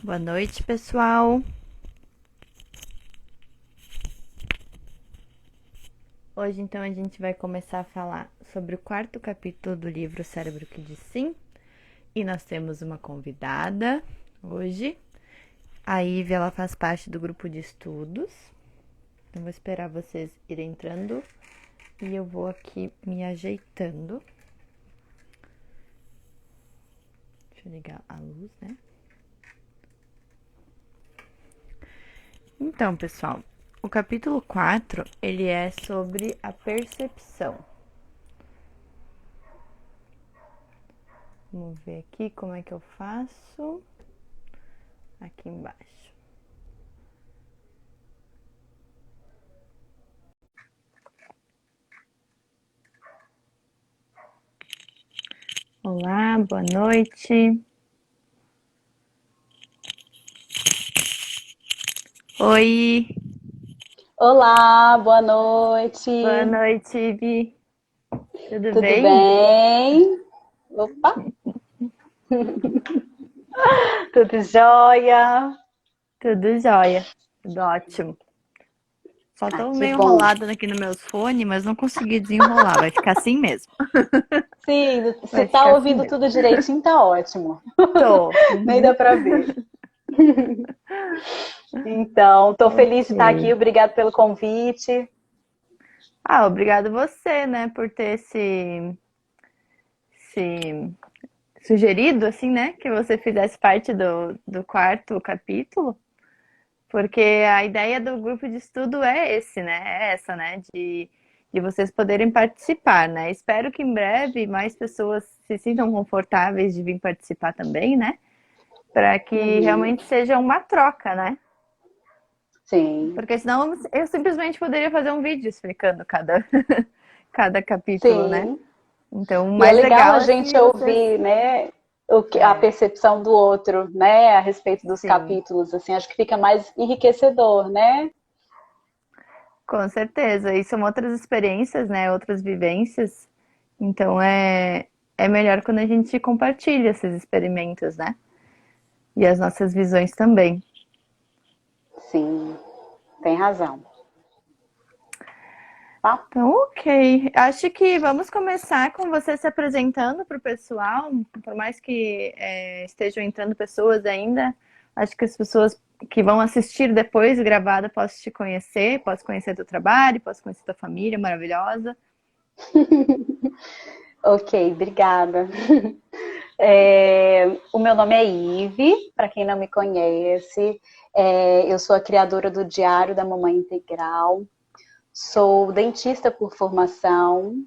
Boa noite, pessoal. Hoje, então, a gente vai começar a falar sobre o quarto capítulo do livro Cérebro que Diz Sim. E nós temos uma convidada hoje. A Ivy, ela faz parte do grupo de estudos. Então, vou esperar vocês irem entrando e eu vou aqui me ajeitando. Deixa eu ligar a luz, né? Então, pessoal, o capítulo 4, ele é sobre a percepção. Vamos ver aqui como é que eu faço. Aqui embaixo. Olá, boa noite. Oi, Olá, boa noite. boa noite, Ivi. Tudo Tudo bem? bem? Opa, tudo jóia? Tudo jóia. Tudo ótimo. Só Ah, tô que meio bom. enrolada aqui nos meus fones, mas não consegui desenrolar. Vai ficar assim mesmo. Sim, se Vai tá ficar assim ouvindo mesmo. tudo direitinho, tá ótimo. Tô. Nem dá Uhum. pra ver. Então, tô feliz de estar aqui. Ok. Obrigado pelo convite. Ah, obrigado você, né, por ter se sugerido, assim, né, que você fizesse parte do quarto capítulo. Porque a ideia do grupo de estudo é esse, né? É essa, né? De vocês poderem participar, né? Espero que em breve mais pessoas se sintam confortáveis de vir participar também, né? Para que Uhum, realmente seja uma troca, né? sim, Porque senão eu simplesmente poderia fazer um vídeo explicando cada capítulo, né? sim. Então, o E é mais legal legal a é gente se vocês. ouvir, né, a É, percepção do outro, né, a respeito dos sim, capítulos. Assim, acho que fica mais enriquecedor, né? com certeza. E são outras experiências, né? Outras vivências. Então é melhor quando a gente compartilha esses experimentos, né? E as nossas visões também. Sim, tem razão. Tá? Então, ok. Acho que vamos começar com você se apresentando para o pessoal. Por mais que estejam entrando pessoas ainda, acho que as pessoas que vão assistir depois gravada possam te conhecer, posso conhecer teu trabalho, posso conhecer tua família maravilhosa. Ok, obrigada. O meu nome é Ive, para quem não me conhece. Eu sou a criadora do Diário da Mamãe Integral. Sou dentista por formação,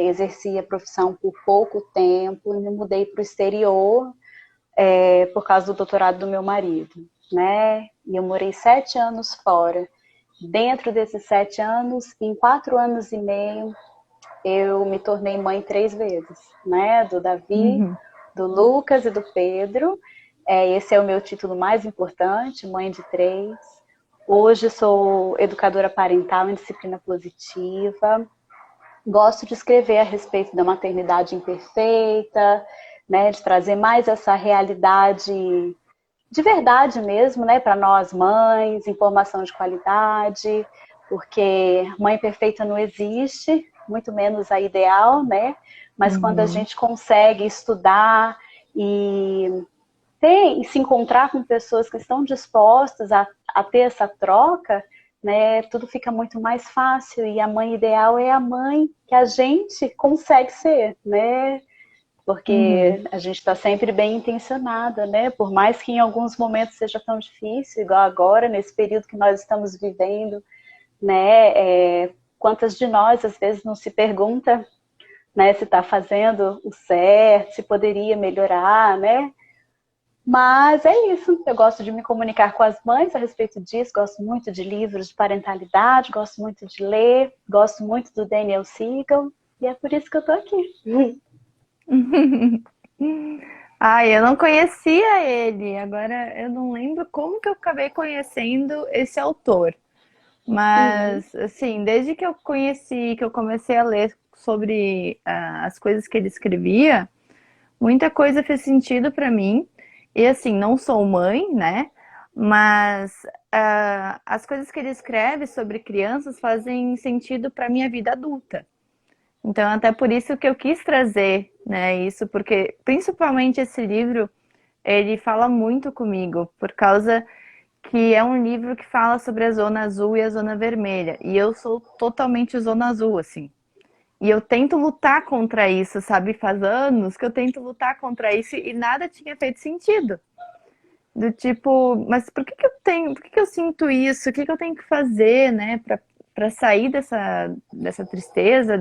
exerci a profissão por pouco tempo e me mudei para o exterior por causa do doutorado do meu marido, né? E eu morei 7 anos fora. Dentro desses 7 anos, em 4 anos e meio, eu me tornei mãe 3 vezes, né? Do Davi, Uhum. do Lucas e do Pedro. Esse é o meu título mais importante, mãe de 3. Hoje sou educadora parental em disciplina positiva. Gosto de escrever a respeito da maternidade imperfeita, né? De trazer mais essa realidade de verdade mesmo, né? Para nós mães, informação de qualidade, porque mãe perfeita não existe, muito menos a ideal, né? Mas quando a Uhum. gente consegue estudar e ter e se encontrar com pessoas que estão dispostas a ter essa troca, né, tudo fica muito mais fácil. E a mãe ideal é a mãe que a gente consegue ser, né? Uhum. Porque a gente está sempre bem intencionada, né? Por mais que em alguns momentos seja tão difícil, igual agora, nesse período que nós estamos vivendo, né? Quantas de nós às vezes não se pergunta, né, se está fazendo o certo, se poderia melhorar, né? Mas é isso, eu gosto de me comunicar com as mães a respeito disso, gosto muito de livros de parentalidade, gosto muito de ler, gosto muito do Daniel Siegel, e é por isso que eu tô aqui. Ai, eu não conhecia ele. Agora eu não lembro como que eu acabei conhecendo esse autor. Uhum, Mas, assim, desde que eu conheci, que eu comecei a ler sobre as coisas que ele escrevia, muita coisa fez sentido para mim. E assim, não sou mãe, né? Mas as coisas que ele escreve sobre crianças fazem sentido para minha vida adulta. Então, até por isso que eu quis trazer, né, isso, porque principalmente esse livro, ele fala muito comigo, por causa que é um livro que fala sobre a zona azul e a zona vermelha. E eu sou totalmente zona azul, assim. E eu tento lutar contra isso, sabe? Faz anos que eu tento lutar contra isso e nada tinha feito sentido. Do tipo, mas por que que eu tenho, por que que eu sinto isso? O que que eu tenho que fazer, né, para sair dessa tristeza,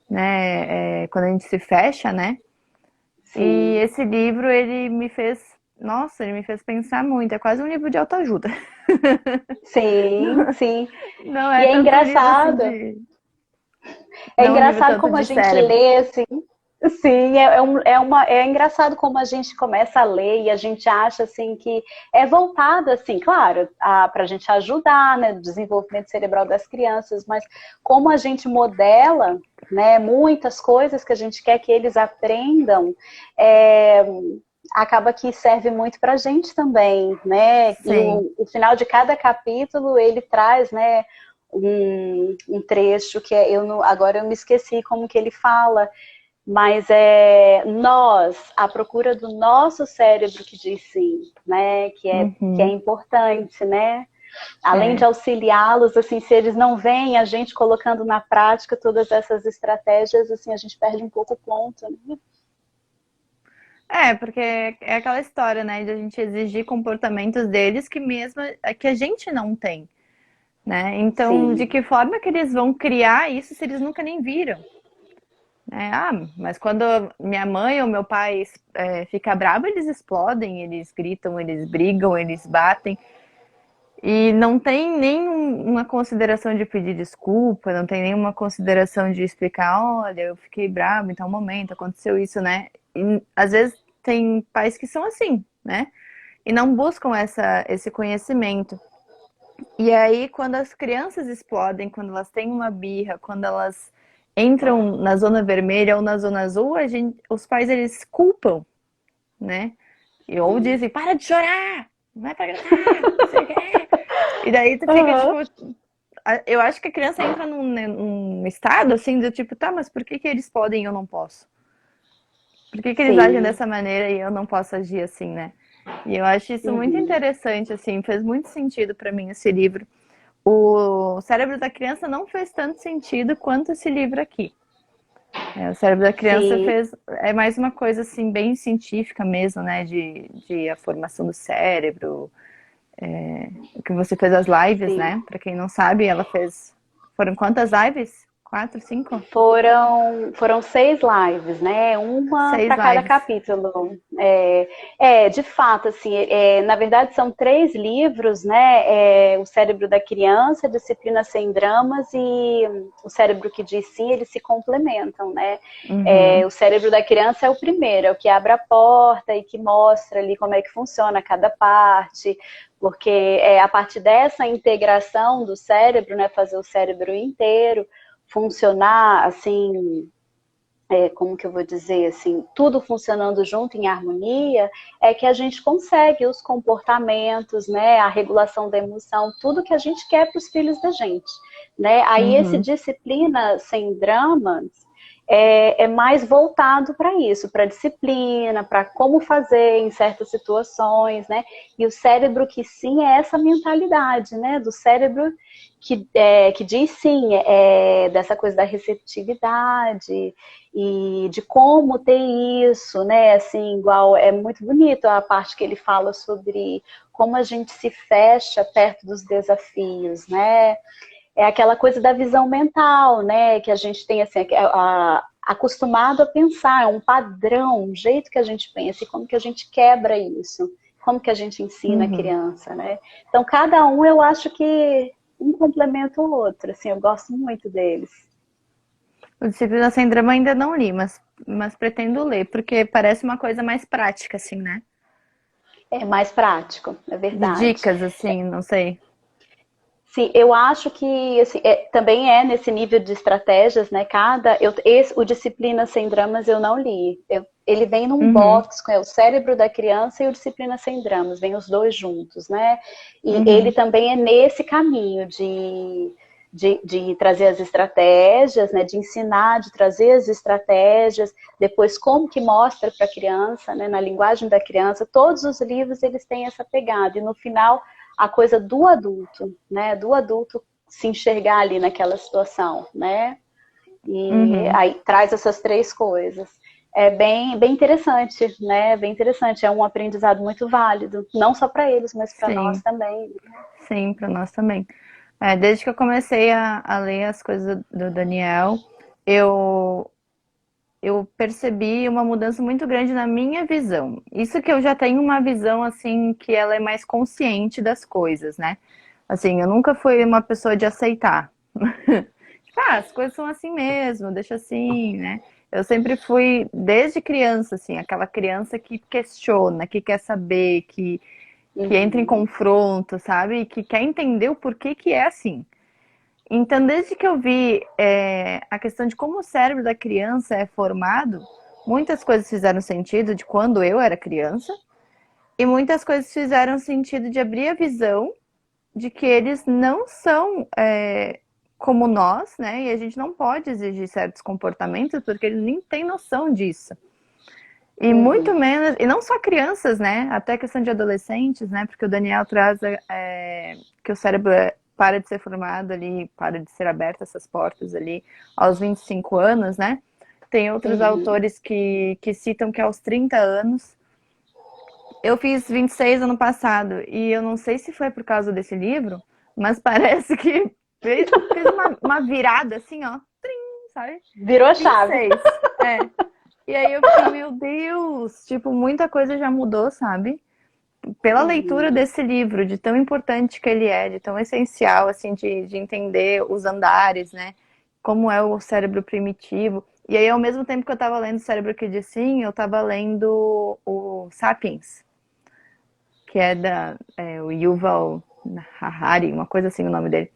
né, quando a gente se fecha, né? E Sim, esse livro, ele me fez, nossa, ele me fez pensar muito. É quase um livro de autoajuda. sim, sim. Não E é tanto um livro assim de, é não um livro engraçado tanto como a de gente cérebro. lê, assim. Sim, é engraçado como a gente começa a ler e a gente acha assim que é voltado assim, claro, para a gente ajudar, né, no desenvolvimento cerebral das crianças, mas como a gente modela, né, muitas coisas que a gente quer que eles aprendam, é, acaba que serve muito para a gente também, né? E Sim. o final de cada capítulo ele traz, né, um trecho que agora eu me esqueci como que ele fala, mas é nós, a procura do nosso cérebro que diz sim, né? Que é Uhum. importante, né? Além de É. auxiliá-los, assim, se eles não veem a gente colocando na prática todas essas estratégias, assim, a gente perde um pouco o ponto, né? É, porque é aquela história, né, de a gente exigir comportamentos deles que mesmo que a gente não tem, né? Então, de Sim, que forma que eles vão criar isso se eles nunca nem viram? Né? Ah, mas quando minha mãe ou meu pai fica bravo, eles explodem, eles gritam, eles brigam, eles batem. E não tem nenhuma consideração de pedir desculpa, não tem nenhuma consideração de explicar, olha, eu fiquei bravo em tal momento, aconteceu isso, né? E, às vezes tem pais que são assim, né? E não buscam esse conhecimento. E aí, quando as crianças explodem, quando elas têm uma birra, quando elas entram na zona vermelha ou na zona azul, os pais eles culpam, né? Ou sim. dizem, para de chorar, não é pra gritar, não sei o quê. E daí tu fica tipo, Uhum. eu acho que a criança entra num estado assim do tipo, tá, mas por que que eles podem e eu não posso? Por que que eles agem Sim. dessa maneira e eu não posso agir assim, né? E eu acho isso muito Uhum. interessante, assim, fez muito sentido para mim esse livro. O cérebro da criança não fez tanto sentido quanto esse livro aqui. O cérebro da criança Sim, é mais uma coisa assim bem científica mesmo, né, de a formação do cérebro, que você fez as lives, sim. né? Para quem não sabe, ela fez, foram quantas lives? Quatro, cinco? Foram 6 lives, né? Uma Seis para cada lives. capítulo. De fato, assim, na verdade são 3 livros, né? O Cérebro da Criança, Disciplina Sem Dramas e O Cérebro que Diz Sim, eles se complementam, né? Uhum, O Cérebro da Criança é o primeiro, é o que abre a porta e que mostra ali como é que funciona cada parte, porque é a partir dessa integração do cérebro, né? Fazer o cérebro inteiro funcionar assim, como que eu vou dizer assim, tudo funcionando junto em harmonia, é que a gente consegue os comportamentos, né, a regulação da emoção, tudo que a gente quer para os filhos da gente, né? Aí esse uhum, disciplina sem dramas é mais voltado para isso, para disciplina, para como fazer em certas situações, né? E o cérebro que sim é essa mentalidade, né? Do cérebro que diz sim, dessa coisa da receptividade e de como ter isso, né? Assim, igual é muito bonito a parte que ele fala sobre como a gente se fecha perto dos desafios, né? É aquela coisa da visão mental, né? Que a gente tem assim, acostumado a pensar, é um padrão, um jeito que a gente pensa e como que a gente quebra isso, como que a gente ensina a uhum. criança, né? Então, cada um eu acho que um complementa o outro, assim, eu gosto muito deles. O Disciplina Sem Drama ainda não li, mas pretendo ler, porque parece uma coisa mais prática, assim, né? É mais prático, é De verdade. dicas, assim, não sei. Sim, eu acho que assim, também é nesse nível de estratégias, né? O Disciplina Sem Dramas eu não li. Ele vem num Uhum, box com o cérebro da criança e o Disciplina Sem Dramas, vem os dois juntos, né? E ele uhum, também é nesse caminho de trazer as estratégias, né? De ensinar, de trazer as estratégias, depois como que mostra para a criança, né? Na linguagem da criança, todos os livros eles têm essa pegada, e no final a coisa do adulto, né? Do adulto se enxergar ali naquela situação, né? E uhum. aí traz essas três coisas. É bem interessante, né? Bem interessante. É um aprendizado muito válido, não só para eles, mas para nós Sim, também. sim, para nós também. Desde que eu comecei a ler as coisas do Daniel, eu, eu percebi uma mudança muito grande na minha visão. Isso que eu já tenho uma visão, assim, que ela é mais consciente das coisas, né? Assim, eu nunca fui uma pessoa de aceitar. Tipo, as coisas são assim mesmo, deixa assim, né? Eu sempre fui, desde criança, assim, aquela criança que questiona, que quer saber, que entra em Uhum, confronto, sabe? E que quer entender o porquê que é assim. Então, desde que eu vi a questão de como o cérebro da criança é formado, muitas coisas fizeram sentido de quando eu era criança, e muitas coisas fizeram sentido de abrir a visão de que eles não são como nós, né? E a gente não pode exigir certos comportamentos porque eles nem têm noção disso. E muito uhum, menos, e não só crianças, né? Até a questão de adolescentes, né? Porque o Daniel traz que o cérebro para de ser formado ali, para de ser aberto essas portas ali aos 25 anos, né? Tem outros uhum. autores que citam que aos 30 anos. Eu fiz 26 ano passado e eu não sei se foi por causa desse livro, mas parece que fez uma virada assim, ó, sabe? Virou a chave. 26. E aí eu fiquei, meu Deus, tipo, muita coisa já mudou, sabe? Pela leitura Uhum. desse livro, de tão importante que ele é, de tão essencial, assim, de entender os andares, né? Como é o cérebro primitivo. E aí, ao mesmo tempo que eu tava lendo o Cérebro que Diz Sim, eu tava lendo o Sapiens, que é o Yuval Harari, uma coisa assim o nome dele,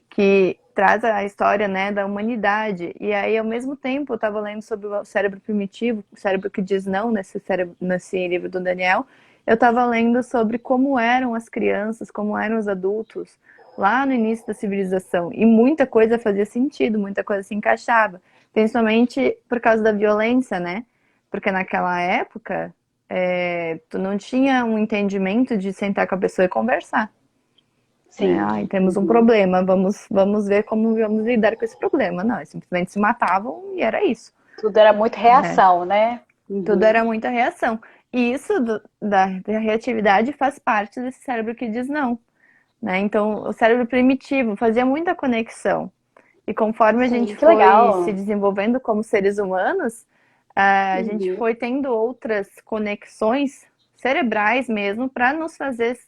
que traz a história, né, da humanidade. E aí, ao mesmo tempo, eu estava lendo sobre o cérebro primitivo, o cérebro que diz não nesse livro do Daniel. Eu estava lendo sobre como eram as crianças, como eram os adultos lá no início da civilização. E muita coisa fazia sentido, muita coisa se encaixava, principalmente por causa da violência, né? Porque naquela época, tu não tinha um entendimento de sentar com a pessoa e conversar, né? Sim. Ai, temos um Uhum. problema, vamos ver como vamos lidar com esse problema. Não, eles simplesmente se matavam e era isso, Tudo era muito né? reação, né? Tudo Uhum. era muita reação. E isso da reatividade faz parte desse cérebro que diz não, né? Então, o cérebro primitivo fazia muita conexão. E conforme a gente Sim, que foi se legal. desenvolvendo como seres humanos, a gente Uhum. foi tendo outras conexões cerebrais mesmo para nos fazer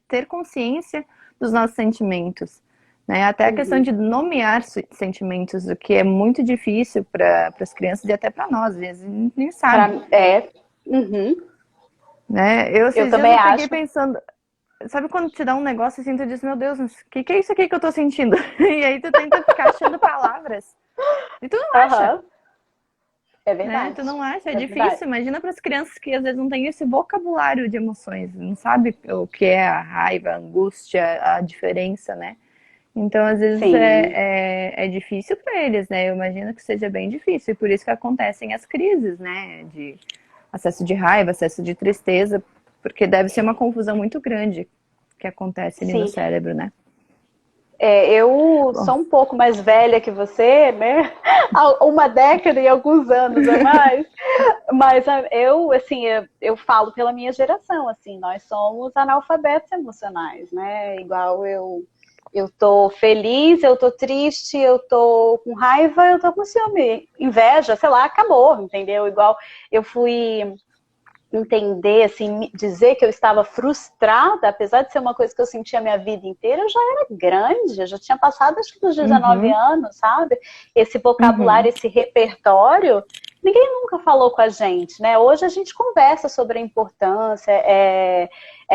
ter consciência dos nossos sentimentos. Né? Até a questão Uhum. de nomear sentimentos, o que é muito difícil para as crianças e até para nós, às vezes nem sabe. Uhum. Né? Eu Eu esses dias também eu peguei acho. pensando, sabe quando te dá um negócio assim, tu diz, meu Deus, o que é isso aqui que eu tô sentindo? E aí tu tenta ficar achando palavras e tu não acha. Aham. É Né? verdade. Tu não acha? É É verdade. difícil. Imagina para as crianças que às vezes não têm esse vocabulário de emoções, não sabe o que é a raiva, a angústia, a diferença, né? Então, às vezes Sim. é difícil para eles, né? Eu imagino que seja bem difícil, e por isso que acontecem as crises, né? De acesso de raiva, acesso de tristeza, porque deve ser uma confusão muito grande que acontece ali no Sim. cérebro, né? Eu Bom, sou um pouco mais velha que você, né? Há uma década e alguns anos a mais. Mas eu falo pela minha geração, assim, nós somos analfabetos emocionais, né? Igual eu tô feliz, eu tô triste, eu tô com raiva, eu tô com ciúme, inveja, sei lá, acabou, entendeu? Igual eu fui entender, assim, dizer que eu estava frustrada, apesar de ser uma coisa que eu sentia a minha vida inteira, eu já era grande, eu já tinha passado acho que dos 19 uhum, anos, sabe? Esse vocabulário, uhum, esse repertório, ninguém nunca falou com a gente, né? Hoje a gente conversa sobre a importância, é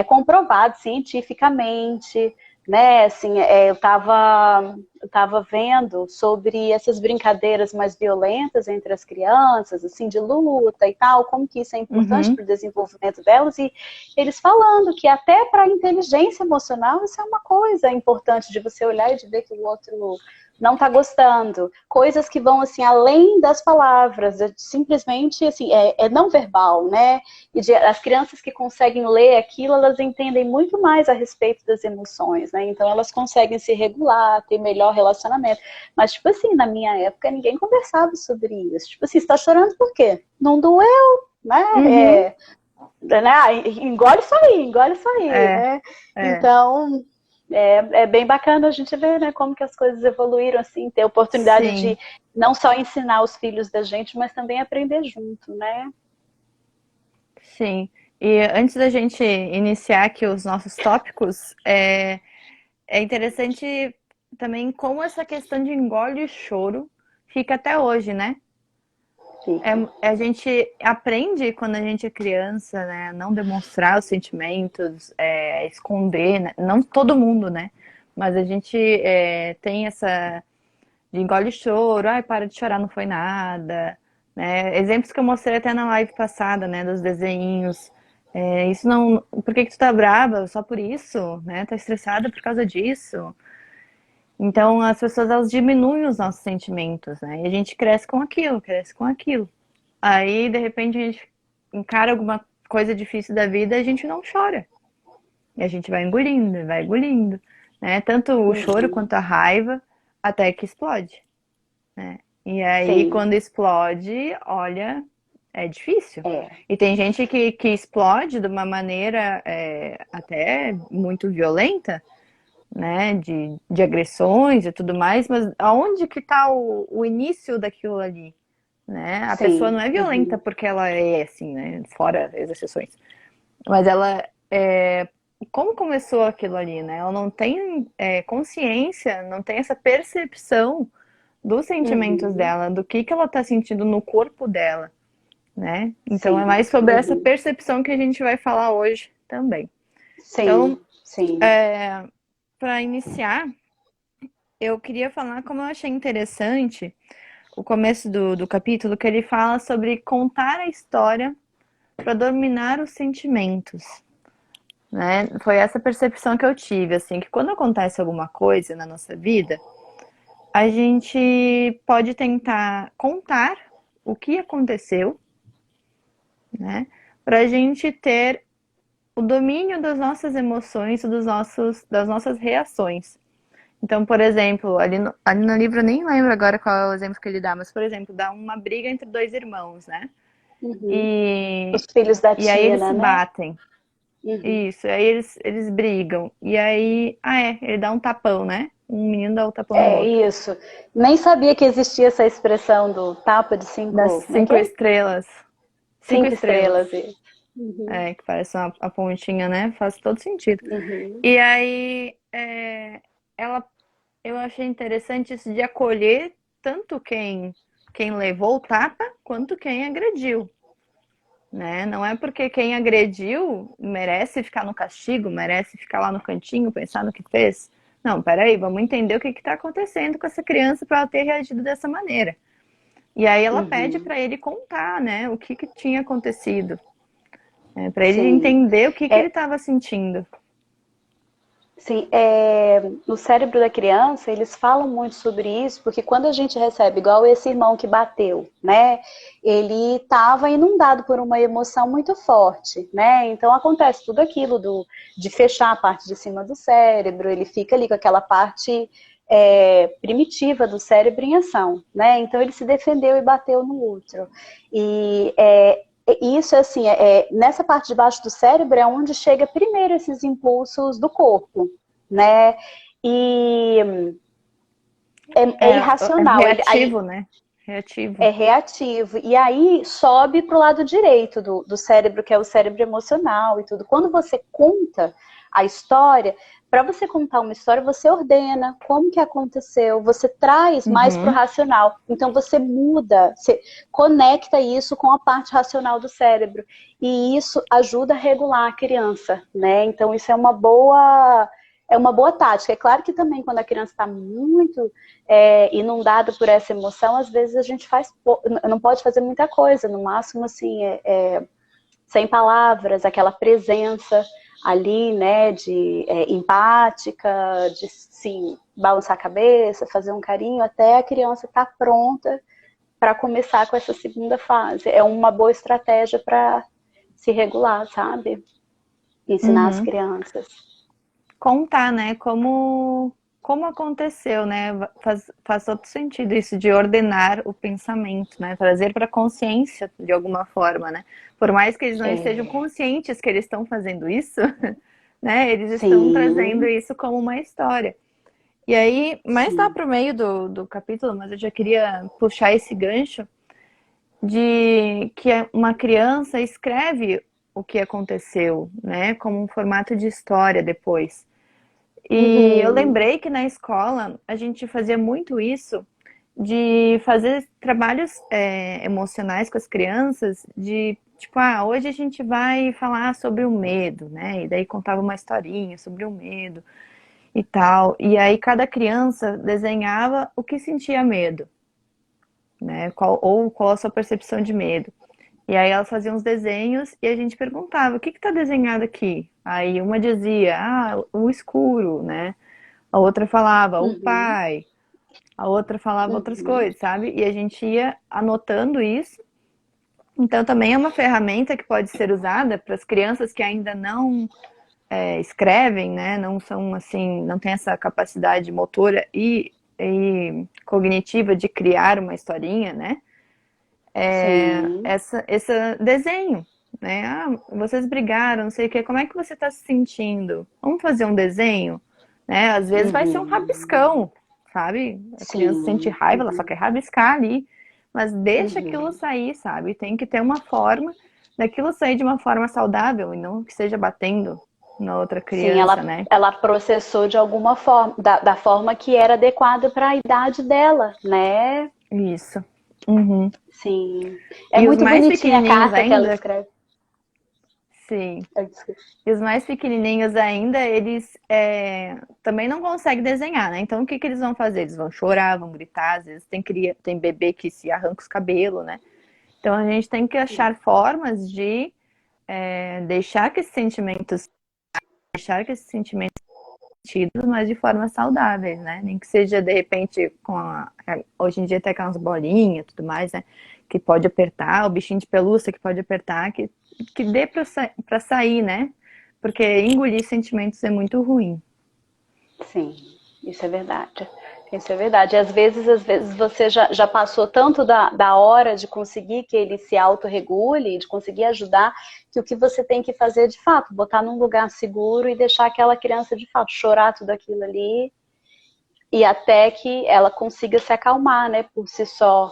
comprovado cientificamente, né? Assim, eu tava vendo sobre essas brincadeiras mais violentas entre as crianças, assim, de luta e tal, como que isso é importante Uhum. para o desenvolvimento delas, e eles falando que até para a inteligência emocional isso é uma coisa importante de você olhar e de ver que o outro não está gostando, coisas que vão assim além das palavras, simplesmente assim é não verbal, né? E as crianças que conseguem ler aquilo, elas entendem muito mais a respeito das emoções, né? Então elas conseguem se regular, ter melhor relacionamento. Mas tipo assim, na minha época ninguém conversava sobre isso. Tipo assim, você está chorando por quê? Não doeu, né? Uhum. Né? Engole isso aí, É, né? é, Então, é bem bacana a gente ver, né, como que as coisas evoluíram, assim, ter a oportunidade de sim, não só ensinar os filhos da gente, mas também aprender junto, né? sim. E antes da gente iniciar aqui os nossos tópicos, é interessante também como essa questão de engole e choro fica até hoje, né? Fica. A gente aprende quando a gente é criança, né? A não demonstrar os sentimentos, esconder, né? Não todo mundo, né? Mas a gente tem essa de engole o choro, ai, para de chorar, não foi nada, né? Exemplos que eu mostrei até na live passada, né? Dos desenhos. Isso não. Por que que tu tá brava? Só por isso, né? Tá estressada por causa disso. Então as pessoas elas diminuem os nossos sentimentos, né? E a gente cresce com aquilo, cresce com aquilo. Aí, de repente, a gente encara alguma coisa difícil da vida e a gente não chora. E a gente vai engolindo, né? Tanto o choro Uhum. quanto a raiva, até que explode, né? E aí, Sim, quando explode, olha, é difícil. é. E tem gente que explode de uma maneira até muito violenta, né? De agressões e tudo mais, mas aonde que tá o início daquilo ali? Né? A pessoa não Sim. é violenta Uhum. porque ela é assim, né? Fora as exceções. Mas ela como começou aquilo ali, né? Ela não tem consciência, não tem essa percepção dos sentimentos Uhum. dela, do que ela tá sentindo no corpo dela, né? Então é Sim. mais sobre essa Uhum. percepção que a gente vai falar hoje também. Então, Sim. Sim. para iniciar, eu queria falar como eu achei interessante o começo do capítulo, que ele fala sobre contar a história para dominar os sentimentos, né? Foi essa percepção que eu tive, assim, que quando acontece alguma coisa na nossa vida, a gente pode tentar contar o que aconteceu, né? Para a gente ter o domínio das nossas emoções, das nossas reações. Então, por exemplo, ali no livro eu nem lembro agora qual é o exemplo que ele dá, mas, por exemplo, dá uma briga entre dois irmãos, né? Uhum. Os E, filhos da e aí eles Tina, se né? batem. Uhum. Isso, aí eles brigam. E aí, ele dá um tapão, né? Um menino dá o tapão no É outro. isso. Nem sabia que existia essa expressão do tapa de Das cinco. Como é que cinco é? estrelas. Cinco Cinco estrelas. estrelas. Isso. Uhum. Que parece a pontinha, né? Faz todo sentido. Uhum. E aí, ela, eu achei interessante isso de acolher tanto quem levou o tapa, quanto quem agrediu. Né? Não é porque quem agrediu merece ficar no castigo, merece ficar lá no cantinho, pensar no que fez. Não, peraí, vamos entender o que está acontecendo com essa criança para ela ter reagido dessa maneira. E aí ela pede Uhum. para ele contar, né, o que tinha acontecido, para ele Sim. entender o que ele É, estava sentindo. sim, no cérebro da criança, eles falam muito sobre isso, porque quando a gente recebe, igual esse irmão que bateu, né? Ele estava inundado por uma emoção muito forte, né? Então acontece tudo aquilo de fechar a parte de cima do cérebro, ele fica ali com aquela parte primitiva do cérebro em ação, né? Então ele se defendeu e bateu no outro. E isso, assim, nessa parte de baixo do cérebro é onde chega primeiro esses impulsos do corpo, né? E é É irracional. Aí reativo, né? Reativo. é reativo. E aí sobe para o lado direito do cérebro, que é o cérebro emocional e tudo. Quando você conta a história, para você contar uma história, você ordena como que aconteceu, você traz mais para o Uhum. racional. Então você muda, você conecta isso com a parte racional do cérebro. E isso ajuda a regular a criança, né? Então isso é é uma boa tática. É claro que também quando a criança está muito inundada por essa emoção, às vezes a gente não pode fazer muita coisa, no máximo assim, sem palavras, aquela presença ali, né, de empática, de sim, balançar a cabeça, fazer um carinho, até a criança estar pronta para começar com essa segunda fase. É uma boa estratégia para se regular, sabe? Ensinar as Uhum. crianças. Contar, né, como aconteceu, né, faz todo sentido isso de ordenar o pensamento, né, trazer para consciência de alguma forma, né, por mais que eles não estejam conscientes que eles estão fazendo isso, né, eles estão trazendo Sim, isso como uma história. E aí, mais lá sim. pro meio do capítulo, mas eu já queria puxar esse gancho de que uma criança escreve o que aconteceu, né, como um formato de história depois. E eu Uhum. lembrei que na escola a gente fazia muito isso, de fazer trabalhos emocionais com as crianças, de tipo, hoje a gente vai falar sobre o medo, né? E daí contava uma historinha sobre o medo e tal. E aí cada criança desenhava o que sentia medo, né? Qual a sua percepção de medo. E aí elas faziam os desenhos e a gente perguntava, o que está desenhado aqui? Aí uma dizia, o escuro, né? A outra falava o Uhum. pai, a outra falava outras Uhum. coisas, sabe? E a gente ia anotando isso. Então também é uma ferramenta que pode ser usada para as crianças que ainda não escrevem, né? Não são assim, não tem essa capacidade motora e cognitiva de criar uma historinha, né? Sim. Esse desenho, né? Vocês brigaram, não sei o quê, como é que você está se sentindo? Vamos fazer um desenho, né? Às vezes vai ser um Uhum. rabiscão, sabe? A criança sente Sim. raiva, ela só Uhum. quer rabiscar ali, mas deixa aquilo Uhum. sair, sabe? Tem que ter uma forma daquilo sair de uma forma saudável e não que seja batendo na outra Sim, criança, né? ela processou de alguma forma, da forma que era adequada para a idade dela, né? Isso. Uhum. Sim. É E os muito mais bonitinha a pequenininhos carta que ela ainda, escreve. sim. E os mais pequenininhos ainda, eles também não conseguem desenhar, né? Então, o que que eles vão fazer? Eles vão chorar, vão gritar, às vezes tem bebê que se arranca os cabelos, né? Então, a gente tem que achar formas de deixar que esses sentimentos, deixar que esses sentimentos sentidos, mas de forma saudáveis, né? Nem que seja, de repente, hoje em dia tem aquelas bolinhas e tudo mais, né? Que pode apertar, o bichinho de pelúcia que pode apertar, que dê pra sair, né? Porque engolir sentimentos é muito ruim. Sim, isso é verdade. Isso é verdade. E às vezes você já passou tanto da hora de conseguir que ele se autorregule, de conseguir ajudar, que o que você tem que fazer de fato, botar num lugar seguro e deixar aquela criança de fato chorar tudo aquilo ali, e até que ela consiga se acalmar, né, por si só,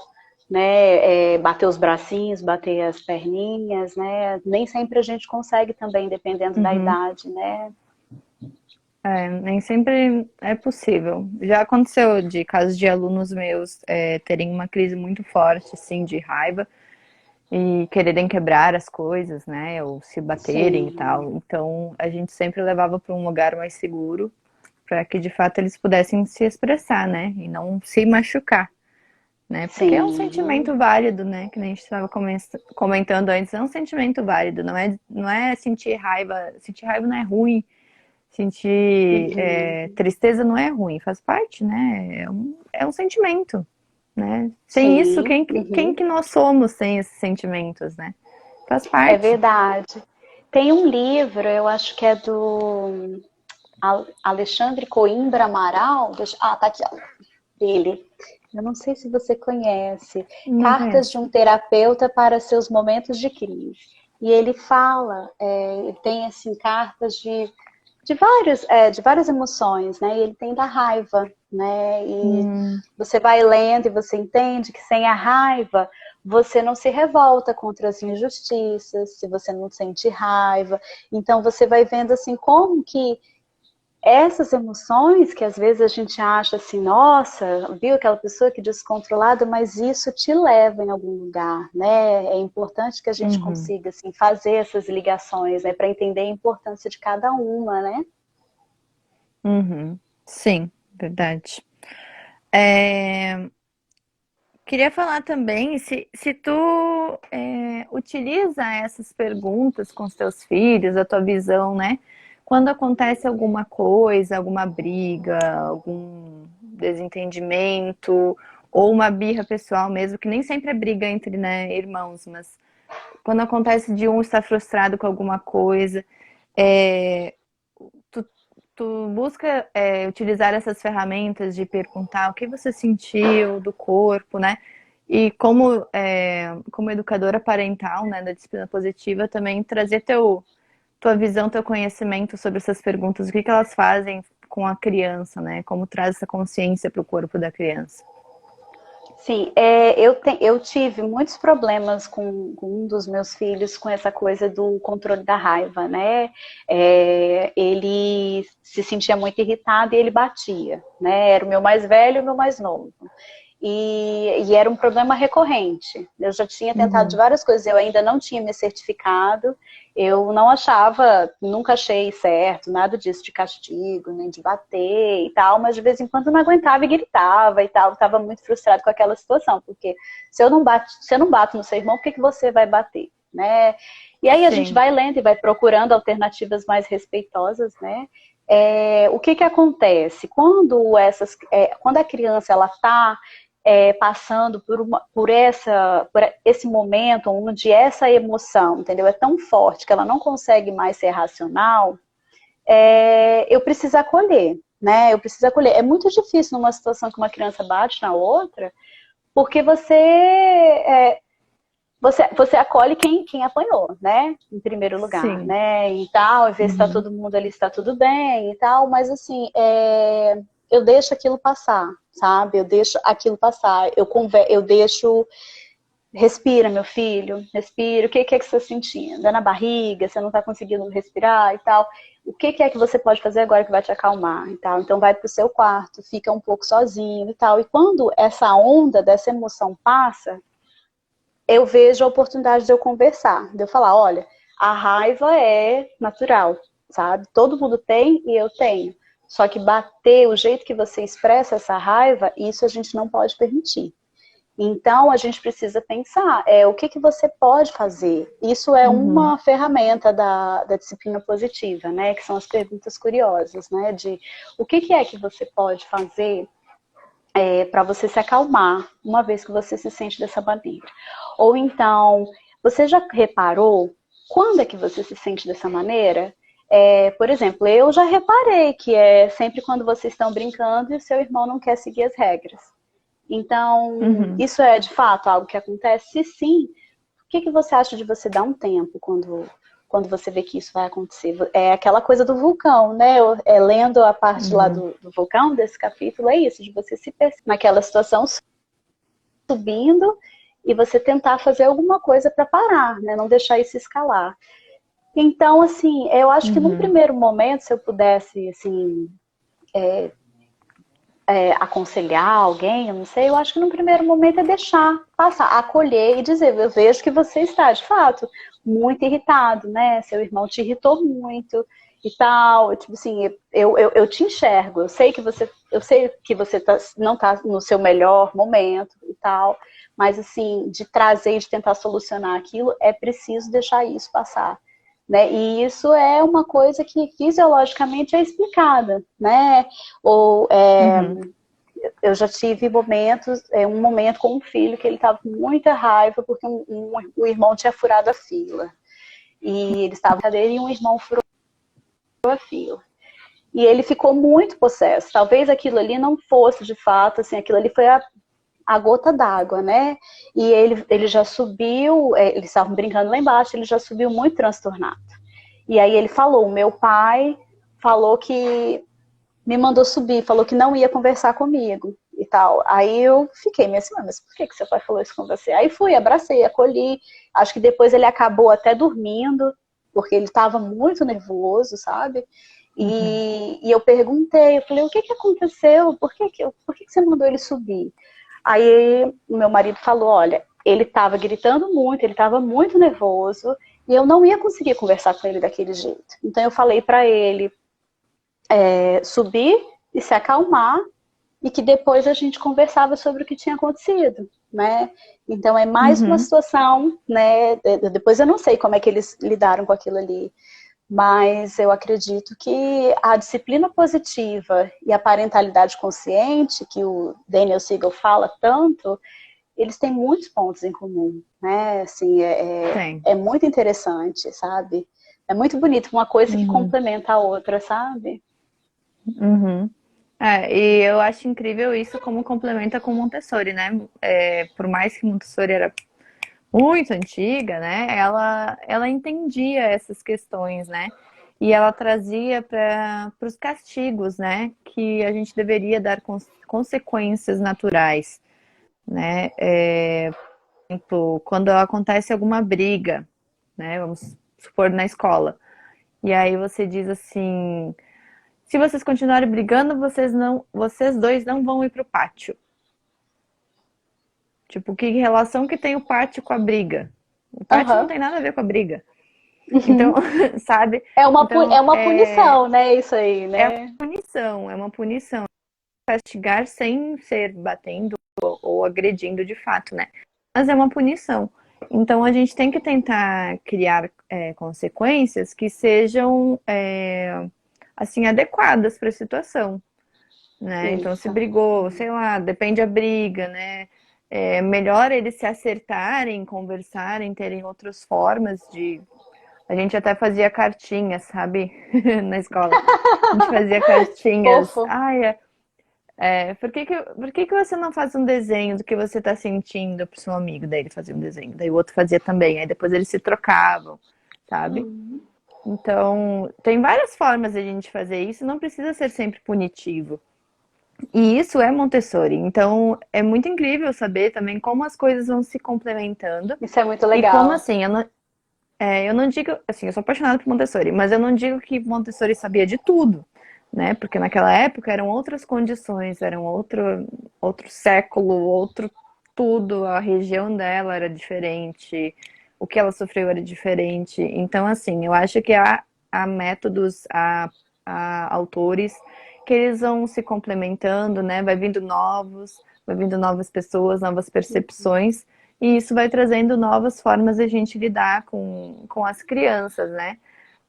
né, bater os bracinhos, bater as perninhas, né, nem sempre a gente consegue também, dependendo da Uhum. idade, né. Nem sempre é possível. Já aconteceu de casos de alunos meus terem uma crise muito forte, assim, de raiva e quererem quebrar as coisas, né? Ou se baterem e Sim, tal. Então, a gente sempre levava para um lugar mais seguro para que de fato eles pudessem se expressar, né? E não se machucar, né? Porque é um sim, sentimento válido, né? Que nem a gente estava comentando antes, é um sentimento válido. Não é sentir raiva. Sentir raiva não é ruim. Sentir uhum, tristeza não é ruim, faz parte, né? É um sentimento, né? Sem isso, sim, quem uhum. que nós somos sem esses sentimentos, né? Faz É parte. verdade. Tem um livro, eu acho que é do Alexandre Coimbra Amaral. Tá aqui, ó, dele. Eu não sei se você conhece. Não Cartas de conheço. um terapeuta para seus momentos de crise. E ele fala, ele tem assim cartas de várias emoções, né? E ele tem da raiva, né? E Hum, você vai lendo e você entende que sem a raiva você não se revolta contra as injustiças, se você não sente raiva. Então você vai vendo assim como que essas emoções que às vezes a gente acha assim, nossa, viu aquela pessoa que descontrolada, mas isso te leva em algum lugar, né? É importante que a gente uhum. consiga assim fazer essas ligações, né, para entender a importância de cada uma, né? Uhum. Sim, verdade. É, queria falar também se tu utiliza essas perguntas com os teus filhos, a tua visão, né? Quando acontece alguma coisa, alguma briga, algum desentendimento, ou uma birra pessoal mesmo, que nem sempre é briga entre, né, irmãos, mas quando acontece de um estar frustrado com alguma coisa, é, tu, tu busca utilizar essas ferramentas de perguntar o que você sentiu do corpo, né? E como educadora parental, né, da disciplina positiva, também trazer tua visão, teu conhecimento sobre essas perguntas, o que que elas fazem com a criança, né? Como traz essa consciência para o corpo da criança. Sim, eu tive muitos problemas com um dos meus filhos com essa coisa do controle da raiva, né? Ele se sentia muito irritado e ele batia, né? Era o meu mais velho e o meu mais novo. E era um problema recorrente. Eu já tinha tentado de Uhum. várias coisas, eu ainda não tinha me certificado, eu não achava, nunca achei certo, nada disso de castigo, nem de bater e tal, mas de vez em quando não aguentava e gritava e tal, estava muito frustrado com aquela situação, porque se eu não bato no seu irmão, por que, que você vai bater? Né? E aí a gente Sim. vai lendo e vai procurando alternativas mais respeitosas, né? O que que acontece? Quando a criança ela está passando por esse momento onde essa emoção, entendeu? É tão forte que ela não consegue mais ser racional, eu preciso acolher, né? Eu preciso acolher. É muito difícil numa situação que uma criança bate na outra, porque você acolhe quem apanhou, né? Em primeiro lugar, Sim. né? E tal, e ver se está Uhum. todo mundo ali, está tudo bem e tal, mas assim, eu deixo aquilo passar, sabe? Eu deixo aquilo passar, eu deixo. Respira, meu filho, respira. O que é que você está sentindo? É na barriga? Você não está conseguindo respirar e tal? O que é que você pode fazer agora que vai te acalmar e tal? Então vai para o seu quarto, fica um pouco sozinho e tal. E quando essa onda dessa emoção passa, eu vejo a oportunidade de eu conversar, de eu falar, olha, a raiva é natural, sabe? Todo mundo tem e eu tenho. Só que bater, o jeito que você expressa essa raiva, isso a gente não pode permitir. Então, a gente precisa pensar, o que, que você pode fazer? Isso é Uhum. uma ferramenta da disciplina positiva, né? Que são as perguntas curiosas, né? De o que, que é que você pode fazer para você se acalmar, uma vez que você se sente dessa maneira. Ou então, você já reparou quando é que você se sente dessa maneira? Por exemplo, eu já reparei que é sempre quando vocês estão brincando e o seu irmão não quer seguir as regras. Então, Uhum. isso é de fato algo que acontece? Se sim, o que, que você acha de você dar um tempo quando você vê que isso vai acontecer? É aquela coisa do vulcão, né? Lendo a parte lá Uhum. do vulcão, desse capítulo, é isso, de você se perceber naquela situação subindo e você tentar fazer alguma coisa para parar, né? Não deixar isso escalar. Então, assim, eu acho que num Uhum. primeiro momento, se eu pudesse, assim, aconselhar alguém, eu não sei, eu acho que no primeiro momento é deixar passar, acolher e dizer, eu vejo que você está, de fato, muito irritado, né? Seu irmão te irritou muito e tal, tipo assim, eu te enxergo, eu sei que você não está no seu melhor momento e tal, mas assim, de trazer e de tentar solucionar aquilo, é preciso deixar isso passar. Né? E isso é uma coisa que fisiologicamente é explicada, né? Ou Uhum. eu já tive um momento com um filho que ele estava com muita raiva porque o irmão tinha furado a fila. E ele estava dele e um irmão furou a fila. E ele ficou muito possesso. Talvez aquilo ali não fosse de fato, assim, aquilo ali foi a gota d'água, né? E ele já subiu, eles estavam brincando lá embaixo, ele já subiu muito transtornado. E aí ele falou, o meu pai falou que me mandou subir, falou que não ia conversar comigo e tal. Aí eu fiquei meio assim, mas por que seu pai falou isso com você? Aí fui, abracei, acolhi. Acho que depois ele acabou até dormindo, porque ele estava muito nervoso, sabe? Uhum. E eu perguntei, eu falei, o que aconteceu? Por que você mandou ele subir? Aí o meu marido falou, olha, ele estava gritando muito, ele estava muito nervoso, e eu não ia conseguir conversar com ele daquele jeito. Então eu falei para ele, subir e se acalmar, e que depois a gente conversava sobre o que tinha acontecido, né? Então é mais uma Uhum. situação, né? Depois eu não sei como é que eles lidaram com aquilo ali, mas eu acredito que a disciplina positiva e a parentalidade consciente, que o Daniel Siegel fala tanto, eles têm muitos pontos em comum, né? Assim, Tem. é muito interessante, sabe? É muito bonito, uma coisa que Uhum. complementa a outra, sabe? Uhum. É, e eu acho incrível isso como complementa com Montessori, né? É, por mais que Montessori era muito antiga, né? Ela entendia essas questões, né? E ela trazia para os castigos, né? Que a gente deveria dar consequências naturais, né? Por exemplo, quando acontece alguma briga, né? Vamos supor na escola. E aí você diz assim: se vocês continuarem brigando, vocês dois não vão ir pro pátio. Tipo, que relação que tem o pátio com a briga? O pátio não Aham. tem nada a ver com a briga. Então, Uhum. sabe? É Então, uma punição, né? Isso aí, é uma né? punição, é uma punição. Castigar sem ser batendo ou agredindo de fato, né? Mas é uma punição. Então, a gente tem que tentar criar consequências que sejam, assim, adequadas para a situação, né? Então, se Isso. brigou, sei lá, depende da briga, né? É melhor eles se acertarem, conversarem, terem outras formas de. A gente até fazia cartinhas, sabe? Na escola. A gente fazia cartinhas. Fofo. Ai, por que que você não faz um desenho do que você está sentindo pro seu amigo? Daí ele fazia um desenho, daí o outro fazia também. Aí depois eles se trocavam, sabe? Uhum. Então, tem várias formas de a gente fazer isso, não precisa ser sempre punitivo. E isso é Montessori. Então, é muito incrível saber também como as coisas vão se complementando. Isso é muito E como legal. assim, eu não digo, assim, eu sou apaixonada por Montessori, mas eu não digo que Montessori sabia de tudo, né? Porque naquela época eram outras condições, eram outro século, outro tudo, a região dela era diferente, o que ela sofreu era diferente. Então, assim, eu acho que há métodos, há autores que eles vão se complementando, né? Vai vindo novas pessoas, novas percepções. E isso vai trazendo novas formas de a gente lidar com as crianças, né?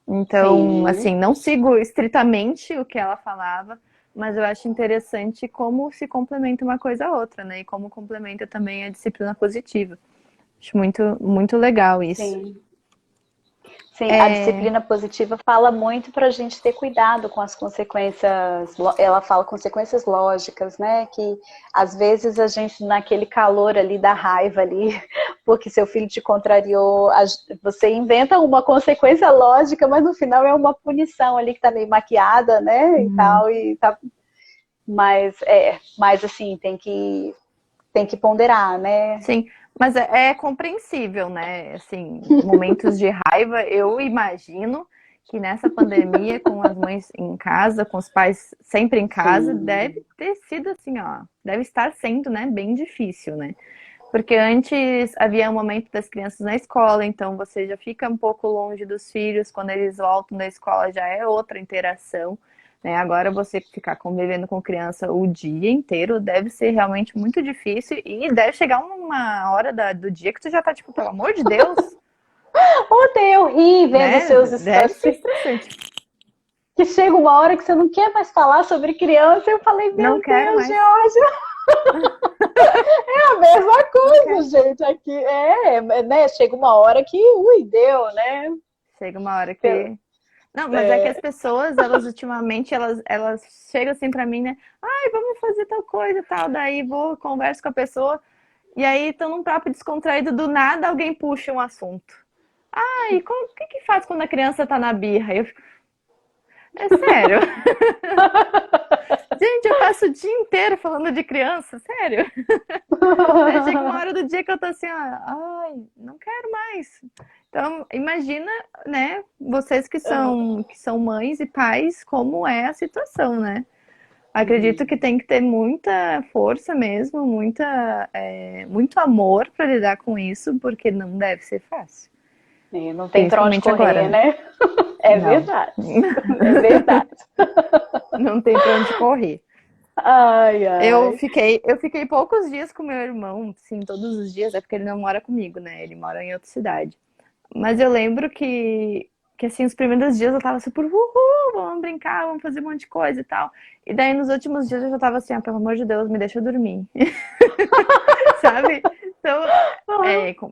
Então, Sim. assim, não sigo estritamente o que ela falava, mas eu acho interessante como se complementa uma coisa a outra, né? E como complementa também a disciplina positiva. Acho muito, muito legal isso. Sim. Sim, a disciplina positiva fala muito para a gente ter cuidado com as consequências. Ela fala consequências lógicas, né? Que às vezes a gente, naquele calor ali da raiva ali, porque seu filho te contrariou, você inventa uma consequência lógica, mas no final é uma punição ali que tá meio maquiada, né? E Uhum. tal, e tá. Mas assim, tem que ponderar, né? Sim, mas é compreensível, né? Assim, momentos de raiva, eu imagino que nessa pandemia, com as mães em casa, com os pais sempre em casa, deve Sim, ter sido assim, ó, deve estar sendo, né, bem difícil, né? Porque antes havia um momento das crianças na escola, então você já fica um pouco longe dos filhos, quando eles voltam da escola já é outra interação, né? Agora você ficar convivendo com criança o dia inteiro deve ser realmente muito difícil e deve chegar uma hora do dia que tu já tá tipo, pelo amor de Deus, ontem eu ri vendo né? seus Deve ser assim, estressante. que chega uma hora que você não quer mais falar sobre criança. Eu falei, Não meu quero Deus, mais, George, é a mesma não quero. coisa, gente, aqui. Né? Chega uma hora que, ui, deu, né? Chega uma hora Pelo- que não, mas é que as É, pessoas, elas ultimamente, elas chegam assim pra mim, né? Ai, vamos fazer tal coisa e tal. Daí vou, converso com a pessoa, e aí estão num papo descontraído, do nada alguém puxa um assunto. Ai, o que que faz quando a criança tá na birra? Eu fico, é sério? Gente, eu passo o dia inteiro falando de criança, sério? Daí chega uma hora do dia que eu tô assim, ó, ai, não quero mais. Então, imagina, né, vocês que são mães e pais, como é a situação, né? Acredito que uhum. tem que ter muita força mesmo, muito amor para lidar com isso, porque não deve ser fácil. Não tem para onde Principalmente agora, correr, né? né? É Não. verdade. É verdade. não tem pra onde correr. Ai, Eu ai. fiquei, eu fiquei poucos dias com meu irmão, sim, todos os dias, é porque ele não mora comigo, né? Ele mora em outra cidade. Mas eu lembro que assim, os primeiros dias eu tava super, uhul, vamos brincar, vamos fazer um monte de coisa e tal. E daí nos últimos dias eu já tava assim, ah, pelo amor de Deus, me deixa eu dormir, sabe? Então,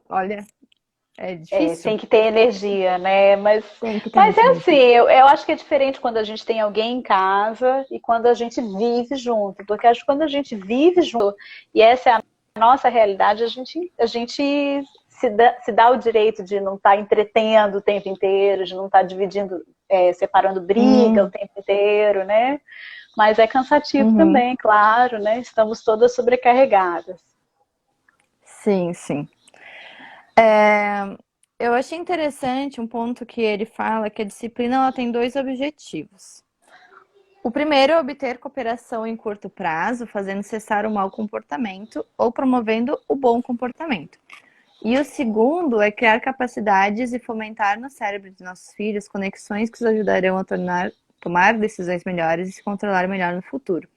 olha, é É, difícil. tem que ter energia, né? Tem que ter Mas muita é assim, energia. eu acho que é diferente quando a gente tem alguém em casa e quando a gente vive junto. Porque acho que quando a gente vive junto, e essa é a nossa realidade, a gente se dá o direito de não estar entretendo o tempo inteiro, de não estar dividindo, separando briga o Hum, tempo inteiro, né? Mas é cansativo uhum. também, claro, né? Estamos todas sobrecarregadas. Sim, sim. É, eu achei interessante um ponto que ele fala que a disciplina ela tem dois objetivos. O primeiro é obter cooperação em curto prazo, fazendo cessar o mau comportamento ou promovendo o bom comportamento. E o segundo é criar capacidades e fomentar no cérebro de nossos filhos conexões que os ajudarão a tomar decisões melhores e se controlar melhor no futuro.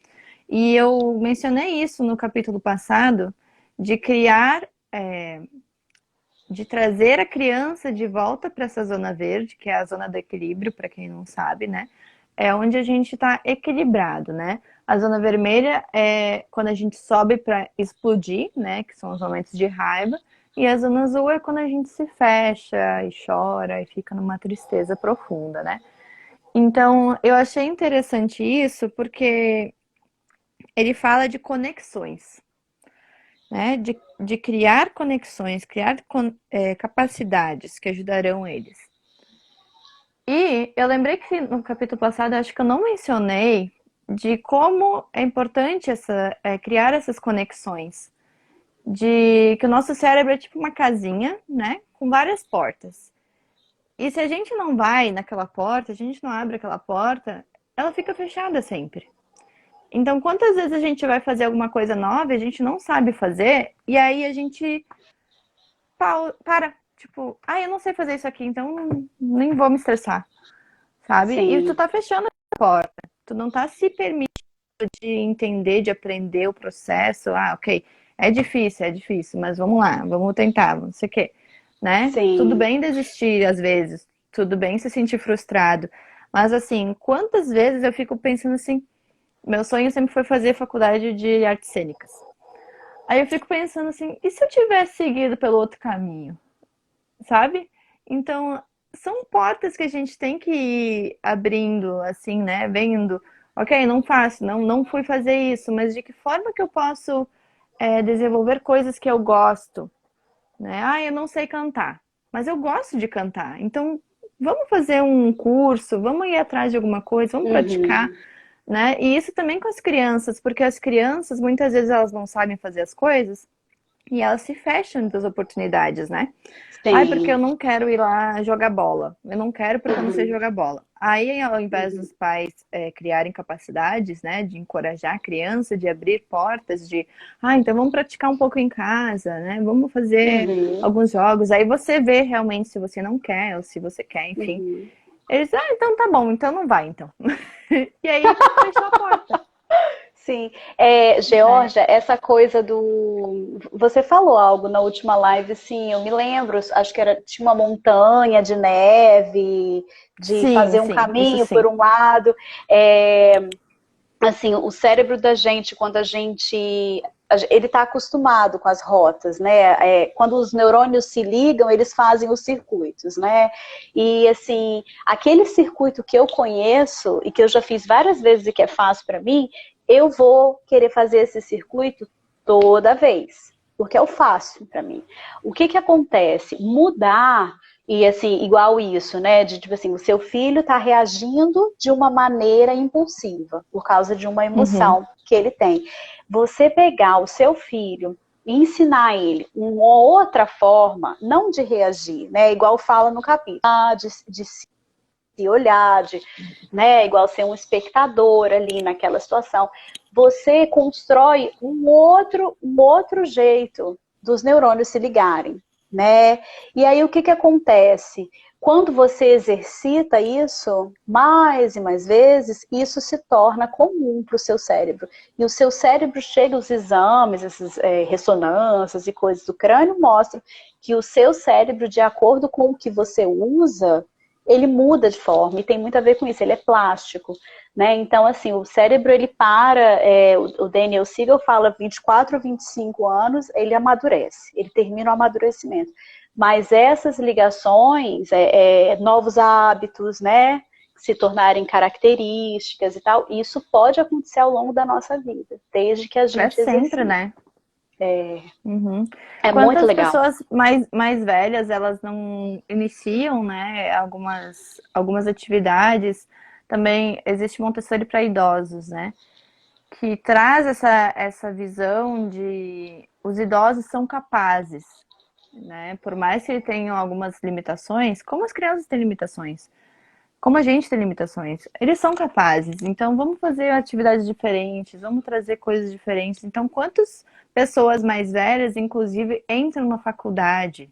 E eu mencionei isso no capítulo passado, de criar, de trazer a criança de volta para essa zona verde, que é a zona do equilíbrio, para quem não sabe, né? É onde a gente está equilibrado, né? A zona vermelha é quando a gente sobe para explodir, né? Que são os momentos de raiva. E a zona azul é quando a gente se fecha e chora e fica numa tristeza profunda, né? Então, eu achei interessante isso porque ele fala de conexões, né? De criar conexões, criar capacidades que ajudarão eles. E eu lembrei que no capítulo passado, acho que eu não mencionei de como é importante criar essas conexões. De que o nosso cérebro é tipo uma casinha, né? Com várias portas. E se a gente não vai naquela porta, a gente não abre aquela porta, ela fica fechada sempre. Então, quantas vezes a gente vai fazer alguma coisa nova, e a gente não sabe fazer, e aí a gente para, tipo, ah, eu não sei fazer isso aqui, então nem vou me estressar, sabe? E tu Sim. tá fechando a porta, tu não tá se permitindo de entender, de aprender o processo. Ah, ok, é difícil, mas vamos lá, vamos tentar, não sei o quê, né? Tudo Sim. bem desistir às vezes, tudo bem se sentir frustrado, mas assim, quantas vezes eu fico pensando assim, meu sonho sempre foi fazer faculdade de artes cênicas. Aí eu fico pensando assim, e se eu tivesse seguido pelo outro caminho, sabe? Então, são portas que a gente tem que ir abrindo, assim, né? Vendo, ok, não faço, não fui fazer isso, mas de que forma que eu posso desenvolver coisas que eu gosto, né? Ah, eu não sei cantar, mas eu gosto de cantar. Então, vamos fazer um curso, vamos ir atrás de alguma coisa, vamos praticar, Uhum. né? E isso também com as crianças, porque as crianças muitas vezes elas não sabem fazer as coisas e elas se fecham das oportunidades, né? Ai, porque eu Sim. não quero ir lá jogar bola. Eu não quero porque eu não sei Uhum. jogar bola. Aí, ao invés Uhum. dos pais criarem capacidades, né, de encorajar a criança, de abrir portas, então vamos praticar um pouco em casa, né? Vamos fazer Uhum. alguns jogos. Aí você vê realmente se você não quer ou se você quer, enfim. Uhum. Eles, então tá bom, então não vai, então. E aí fechou a porta, Sim, né? Georgia, essa coisa do. Você falou algo na última live, sim, eu me lembro, acho que tinha uma montanha de neve, de Sim, fazer um sim, isso caminho por sim. um lado. É, assim, o cérebro da gente, quando ele está acostumado com as rotas, né? Quando os neurônios se ligam, eles fazem os circuitos, né? E assim, aquele circuito que eu conheço e que eu já fiz várias vezes e que é fácil para mim, eu vou querer fazer esse circuito toda vez, porque é o fácil para mim. O que acontece? Mudar e assim, igual isso, né? De tipo assim, o seu filho está reagindo de uma maneira impulsiva, por causa de uma Uhum, emoção que ele tem. Você pegar o seu filho e ensinar ele uma outra forma, não de reagir, né? Igual fala no capítulo, de se olhar, né? Igual ser um espectador ali naquela situação. Você constrói um outro jeito dos neurônios se ligarem, né? E aí o que acontece? quando você exercita isso mais e mais vezes, isso se torna comum para o seu cérebro. E o seu cérebro chega aos exames, essas ressonâncias e coisas do crânio, mostram que o seu cérebro, de acordo com o que você usa, ele muda de forma, e tem muito a ver com isso, ele é plástico, né? Então, assim, o cérebro, ele para, o Daniel Siegel fala 24 ou 25 anos, ele amadurece, ele termina o amadurecimento. Mas essas ligações, novos hábitos, né, se tornarem características e tal, isso pode acontecer ao longo da nossa vida, desde que a Para gente sempre, exercite. né? Uhum. É muito Quantas legal. pessoas mais velhas, elas não iniciam, né, algumas atividades. Também existe Montessori para idosos, né? Que traz essa visão de os idosos são capazes, né? Por mais que tenham algumas limitações, como as crianças têm limitações, como a gente tem limitações, eles são capazes. Então, vamos fazer atividades diferentes, vamos trazer coisas diferentes. Então, quantas pessoas mais velhas, inclusive, entram na faculdade,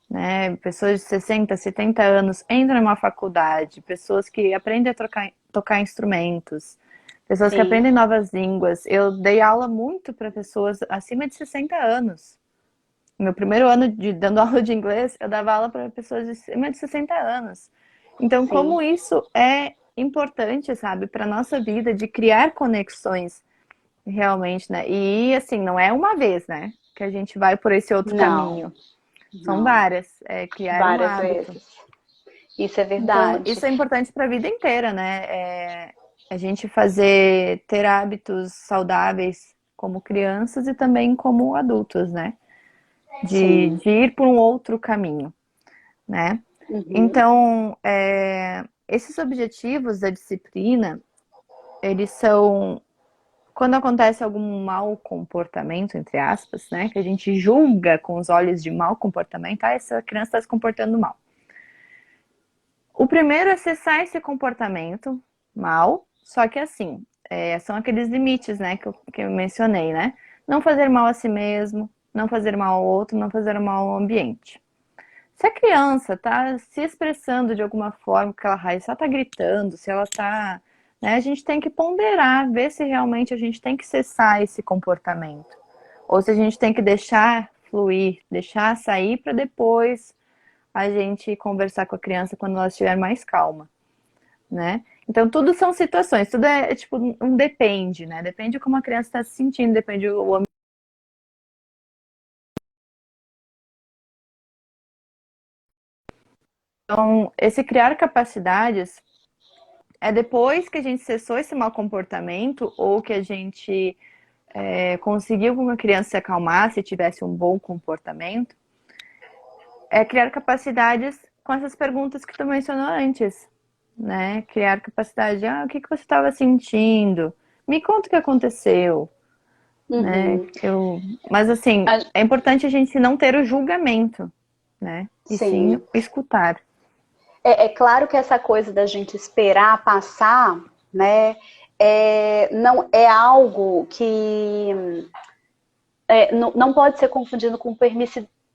né? Pessoas de 60, 70 anos entram numa faculdade, pessoas que aprendem a tocar instrumentos, pessoas que Sim, aprendem novas línguas. Eu dei aula muito para pessoas acima de 60 anos. No meu primeiro ano dando aula de inglês, eu dava aula para pessoas de acima de 60 anos. Então, sim. como isso é importante, sabe, para nossa vida, de criar conexões realmente, né? E assim, não é uma vez, né, que a gente vai por esse outro Não, caminho. São não. várias, criar um Várias hábito. vezes. Isso é Então, verdade. isso é importante para a vida inteira, né? A gente ter hábitos saudáveis como crianças e também como adultos, né? Sim. De ir por um outro caminho, né? Uhum. Então, esses objetivos da disciplina, eles são quando acontece algum mau comportamento, entre aspas, né? Que a gente julga com os olhos de mau comportamento, essa criança está se comportando mal. O primeiro é cessar esse comportamento mal, só que assim, são aqueles limites, né, que eu mencionei, né? Não fazer mal a si mesmo, não fazer mal ao outro, não fazer mal ao ambiente. Se a criança está se expressando de alguma forma, que ela só está gritando, se ela está, né, a gente tem que ponderar, ver se realmente a gente tem que cessar esse comportamento. Ou se a gente tem que deixar fluir, deixar sair para depois a gente conversar com a criança quando ela estiver mais calma, né? Então, tudo são situações, tudo é tipo um depende, né? Depende de como a criança está se sentindo, depende do ambiente. Então, esse criar capacidades é depois que a gente cessou esse mau comportamento ou que a gente conseguiu que uma criança se acalmasse e tivesse um bom comportamento, é criar capacidades com essas perguntas que tu mencionou antes, né? Criar capacidade, o que você estava sentindo? Me conta o que aconteceu, né? Uhum. Mas assim, A- é importante a gente não ter o julgamento, né? E sim Sim. escutar. É claro que essa coisa da gente esperar passar, né, não é algo que não pode ser confundido com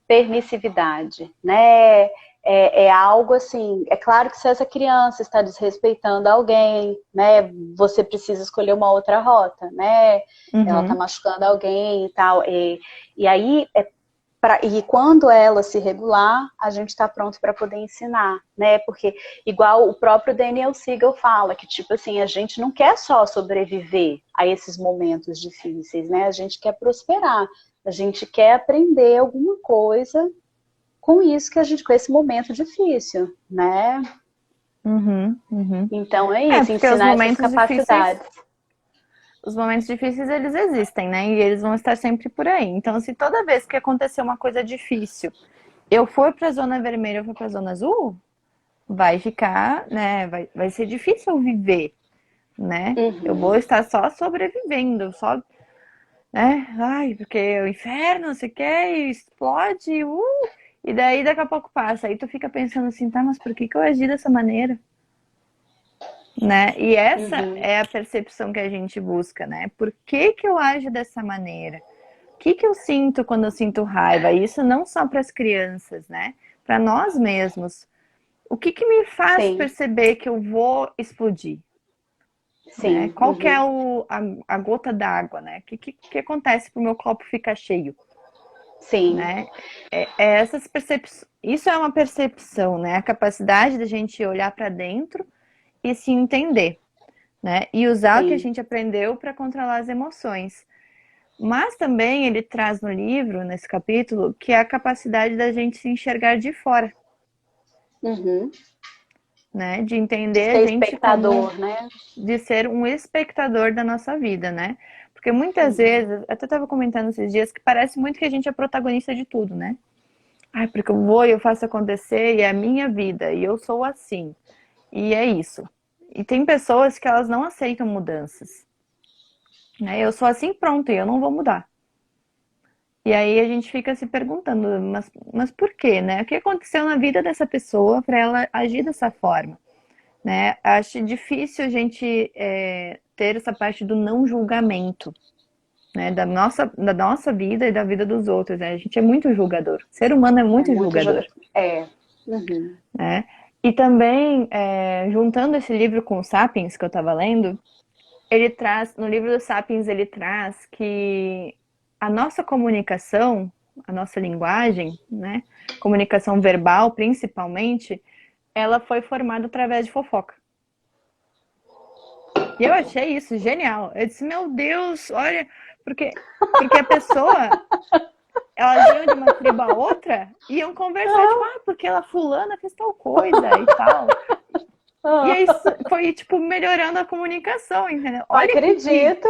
permissividade, né? É algo assim, é claro que se essa criança está desrespeitando alguém, né, você precisa escolher uma outra rota, né? Ela está Uhum, machucando alguém e tal. E aí e quando ela se regular, a gente está pronto para poder ensinar, né? Porque, igual o próprio Daniel Siegel fala, que, tipo assim, a gente não quer só sobreviver a esses momentos difíceis, né? A gente quer prosperar, a gente quer aprender alguma coisa com isso que a gente, com esse momento difícil, né? uhum, uhum. Então é É, isso, porque ensinar essas capacidades. os momentos difíceis eles existem, né? E eles vão estar sempre por aí. Então, se toda vez que acontecer uma coisa difícil, eu for para a zona vermelha, eu for para a zona azul, vai ficar, né? Vai ser difícil eu viver, né? Eu vou Uhum, estar só sobrevivendo, só, né? Ai, porque o inferno, você quer, explode, e daí daqui a pouco passa. Aí tu fica pensando assim, tá, mas por que que eu agi dessa maneira? Né? E essa uhum, é a percepção que a gente busca, né? Por que que eu ajo dessa maneira? O que que eu sinto quando eu sinto raiva? Isso não só para as crianças, né? Para nós mesmos. O que que me faz sim, perceber que eu vou explodir? Né? sim, Qual que é a gota d'água, né? O que acontece para o meu copo ficar cheio? sim, Né? Essas percepções, isso é uma percepção, né? A capacidade da gente olhar para dentro e se entender, né? E usar o que a sim. gente aprendeu para controlar as emoções. Mas também ele traz no livro, nesse capítulo, que é a capacidade da gente se enxergar de fora, Uhum. né? De De entender a ser gente como espectador, né? de ser um espectador da nossa vida, né? Porque muitas Uhum. vezes, eu até estava comentando esses dias que parece muito que a gente é protagonista de tudo, né? Ai, porque eu vou e eu faço acontecer e é a minha vida e eu sou assim. E é isso. E tem pessoas que elas não aceitam mudanças, né? Eu sou assim, pronto, e eu não vou mudar. E aí a gente fica se perguntando, mas por quê, né? O que aconteceu na vida dessa pessoa para ela agir dessa forma, né? Acho difícil a gente ter essa parte do não julgamento, né? Da nossa vida e da vida dos outros, né? A gente é muito julgador. O ser humano é É muito muito julgador, jogador. É. Uhum. né? E também, juntando esse livro com o Sapiens que eu estava lendo, ele traz, no livro do Sapiens, ele traz que a nossa comunicação, a nossa linguagem, né? Comunicação verbal, principalmente, ela foi formada através de fofoca. E eu achei isso genial. Eu disse, meu Deus, olha, porque a pessoa, elas iam de uma tribo a outra, iam conversar, tipo, Ah, ah, porque ela fulana fez tal coisa e tal. E aí ah, foi, tipo, melhorando a comunicação, entendeu? não Olha que acredito.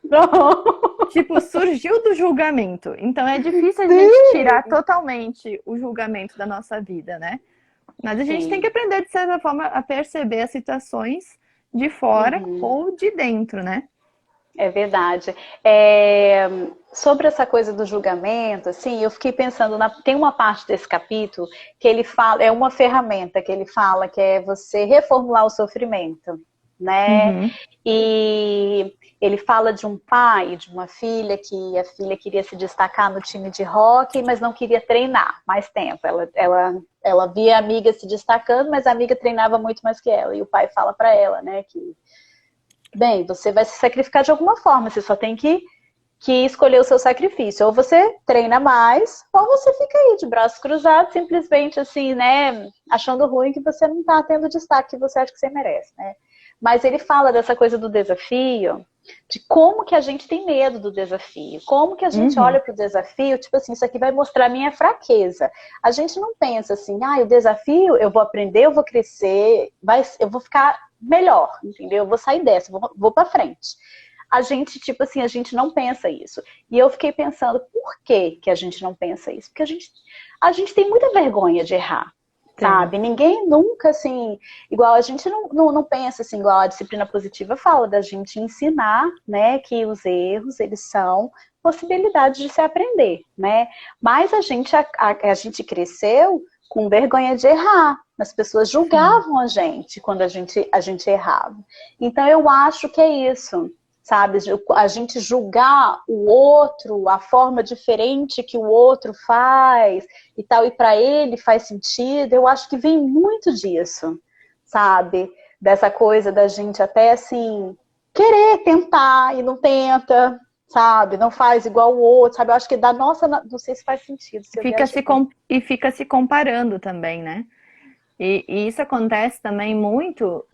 Não. tipo, surgiu do julgamento. Então é difícil a gente tirar Sim. totalmente o julgamento da nossa vida, né? Mas a gente tem que Sim. aprender, de certa forma, a perceber as situações de fora Uhum. ou de dentro, né? É verdade. É, sobre essa coisa do julgamento, assim, eu fiquei pensando, tem uma parte desse capítulo que ele fala, é uma ferramenta que ele fala, que é você reformular o sofrimento, né? Uhum, E ele fala de um pai, de uma filha, que a filha queria se destacar no time de hóquei, mas não queria treinar mais tempo. Ela via a amiga se destacando, mas a amiga treinava muito mais que ela. E o pai fala para ela, né, que bem, você vai se sacrificar de alguma forma, você só tem que escolher o seu sacrifício. Ou você treina mais, ou você fica aí de braços cruzados, simplesmente assim, né, achando ruim que você não está tendo o destaque que você acha que você merece, né? Mas ele fala dessa coisa do desafio, de como que a gente tem medo do desafio, como que a gente olha uhum, para o desafio, tipo assim, isso aqui vai mostrar a minha fraqueza. A gente não pensa assim, ah, o desafio, eu vou aprender, eu vou crescer, eu vou ficar melhor, entendeu? Eu vou sair dessa, vou para frente. A gente, tipo assim, a gente não pensa isso. E eu fiquei pensando, por que que a gente não pensa isso? Porque a gente tem muita vergonha de errar, tem. sabe? Ninguém nunca, assim, igual a gente não pensa assim, igual a disciplina positiva fala da gente ensinar, né, que os erros, eles são possibilidades de se aprender, né? Mas a gente cresceu com vergonha de errar. As pessoas Sim. julgavam a gente quando a gente errava. Então eu acho que é isso, sabe? A gente julgar o outro, a forma diferente que o outro faz e tal, e para ele faz sentido, eu acho que vem muito disso, sabe? Dessa coisa da gente até assim, querer tentar e não tenta, sabe? Não faz igual o outro, sabe? Eu acho que da nossa, não sei se faz sentido, se eu viajei. E fica se comparando também, né? E isso acontece também muito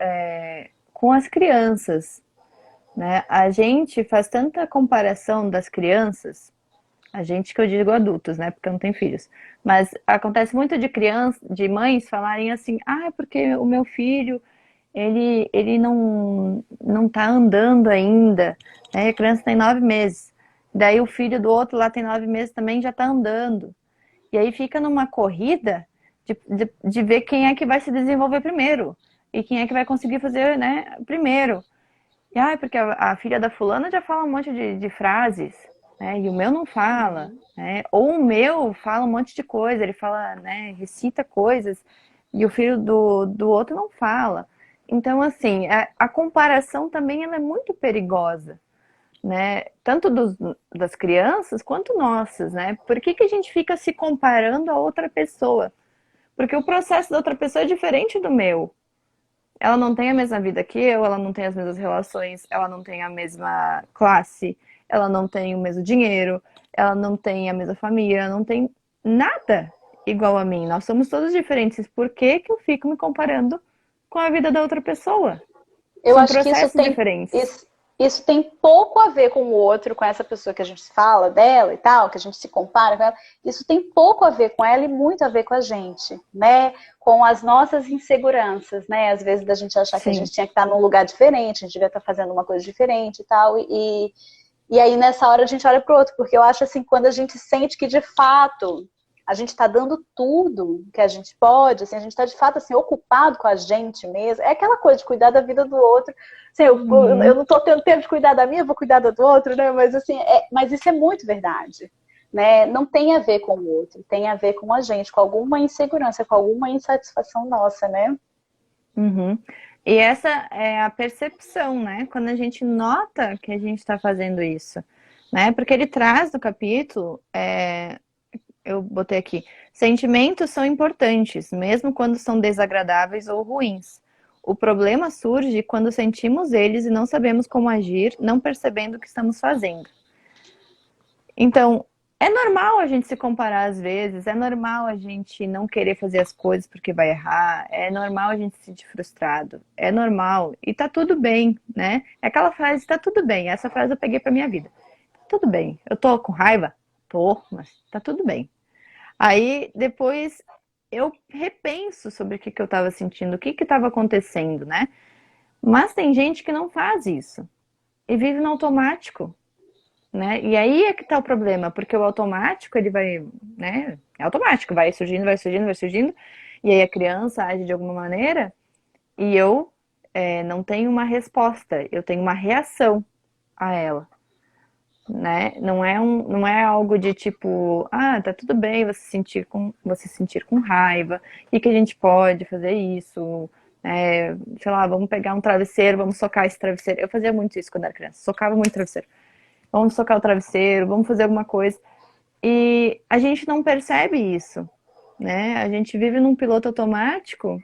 com as crianças, né? A gente faz tanta comparação das crianças. A gente que eu digo adultos, né? Porque eu não tenho filhos. Mas acontece muito de crianças, de mães falarem assim, ah, porque o meu filho, ele não tá andando ainda, né? A criança tem 9 meses. Daí o filho do outro lá tem 9 meses também já tá andando. E aí fica numa corrida de ver quem é que vai se desenvolver primeiro. E quem é que vai conseguir fazer, né, primeiro. E, porque a filha da fulana já fala um monte de frases, né? E o meu não fala, Uhum. né? Ou o meu fala um monte de coisa, ele fala, né, recita coisas, e o filho do outro não fala. Então, assim, a comparação também ela é muito perigosa, né? Tanto das crianças quanto nossas, né? Por que que a gente fica se comparando a outra pessoa? Porque o processo da outra pessoa é diferente do meu. Ela não tem a mesma vida que eu, ela não tem as mesmas relações, ela não tem a mesma classe, ela não tem o mesmo dinheiro, ela não tem a mesma família, não tem nada igual a mim. Nós somos todos diferentes. Por que que eu fico me comparando com a vida da outra pessoa? Eu São acho que processos diferentes. isso tem pouco a ver com o outro, com essa pessoa que a gente fala dela e tal, que a gente se compara com ela. Isso tem pouco a ver com ela e muito a ver com a gente, né? Com as nossas inseguranças, né? Às vezes da gente achar que a Sim. gente tinha que estar num lugar diferente, a gente devia estar fazendo uma coisa diferente e tal. E aí nessa hora a gente olha pro outro, porque eu acho assim, quando a gente sente que de fato a gente está dando tudo que a gente pode, assim, a gente está de fato assim, ocupado com a gente mesmo. É aquela coisa de cuidar da vida do outro. Assim, eu Uhum. não estou tendo tempo de cuidar da minha, vou cuidar da do outro, né? Mas assim, mas isso é muito verdade. Né? Não tem a ver com o outro, tem a ver com a gente, com alguma insegurança, com alguma insatisfação nossa, né? Uhum. E essa é a percepção, né? Quando a gente nota que a gente está fazendo isso, né? Porque ele traz no capítulo, eu botei aqui, sentimentos são importantes, mesmo quando são desagradáveis ou ruins. O problema surge quando sentimos eles e não sabemos como agir, não percebendo o que estamos fazendo. Então, é normal a gente se comparar às vezes, é normal a gente não querer fazer as coisas porque vai errar, é normal a gente se sentir frustrado, é normal e tá tudo bem, né? É aquela frase, tá tudo bem, essa frase eu peguei pra minha vida. Tudo bem, eu tô com raiva? Tô, mas tá tudo bem. Aí depois eu repenso sobre o que que eu tava sentindo, o que que tava acontecendo, né? Mas tem gente que não faz isso e vive no automático, né? E aí é que tá o problema, porque o automático, ele vai, né? É automático, vai surgindo, vai surgindo, vai surgindo, e aí a criança age de alguma maneira e eu não tenho uma resposta, eu tenho uma reação a ela, né? Não é algo de tipo, ah, tá tudo bem você sentir com raiva, e que a gente pode fazer isso, sei lá, vamos pegar um travesseiro, vamos socar esse travesseiro. Eu fazia muito isso quando era criança, socava muito travesseiro. Vamos socar o travesseiro, vamos fazer alguma coisa. E a gente não percebe isso, né? A gente vive num piloto automático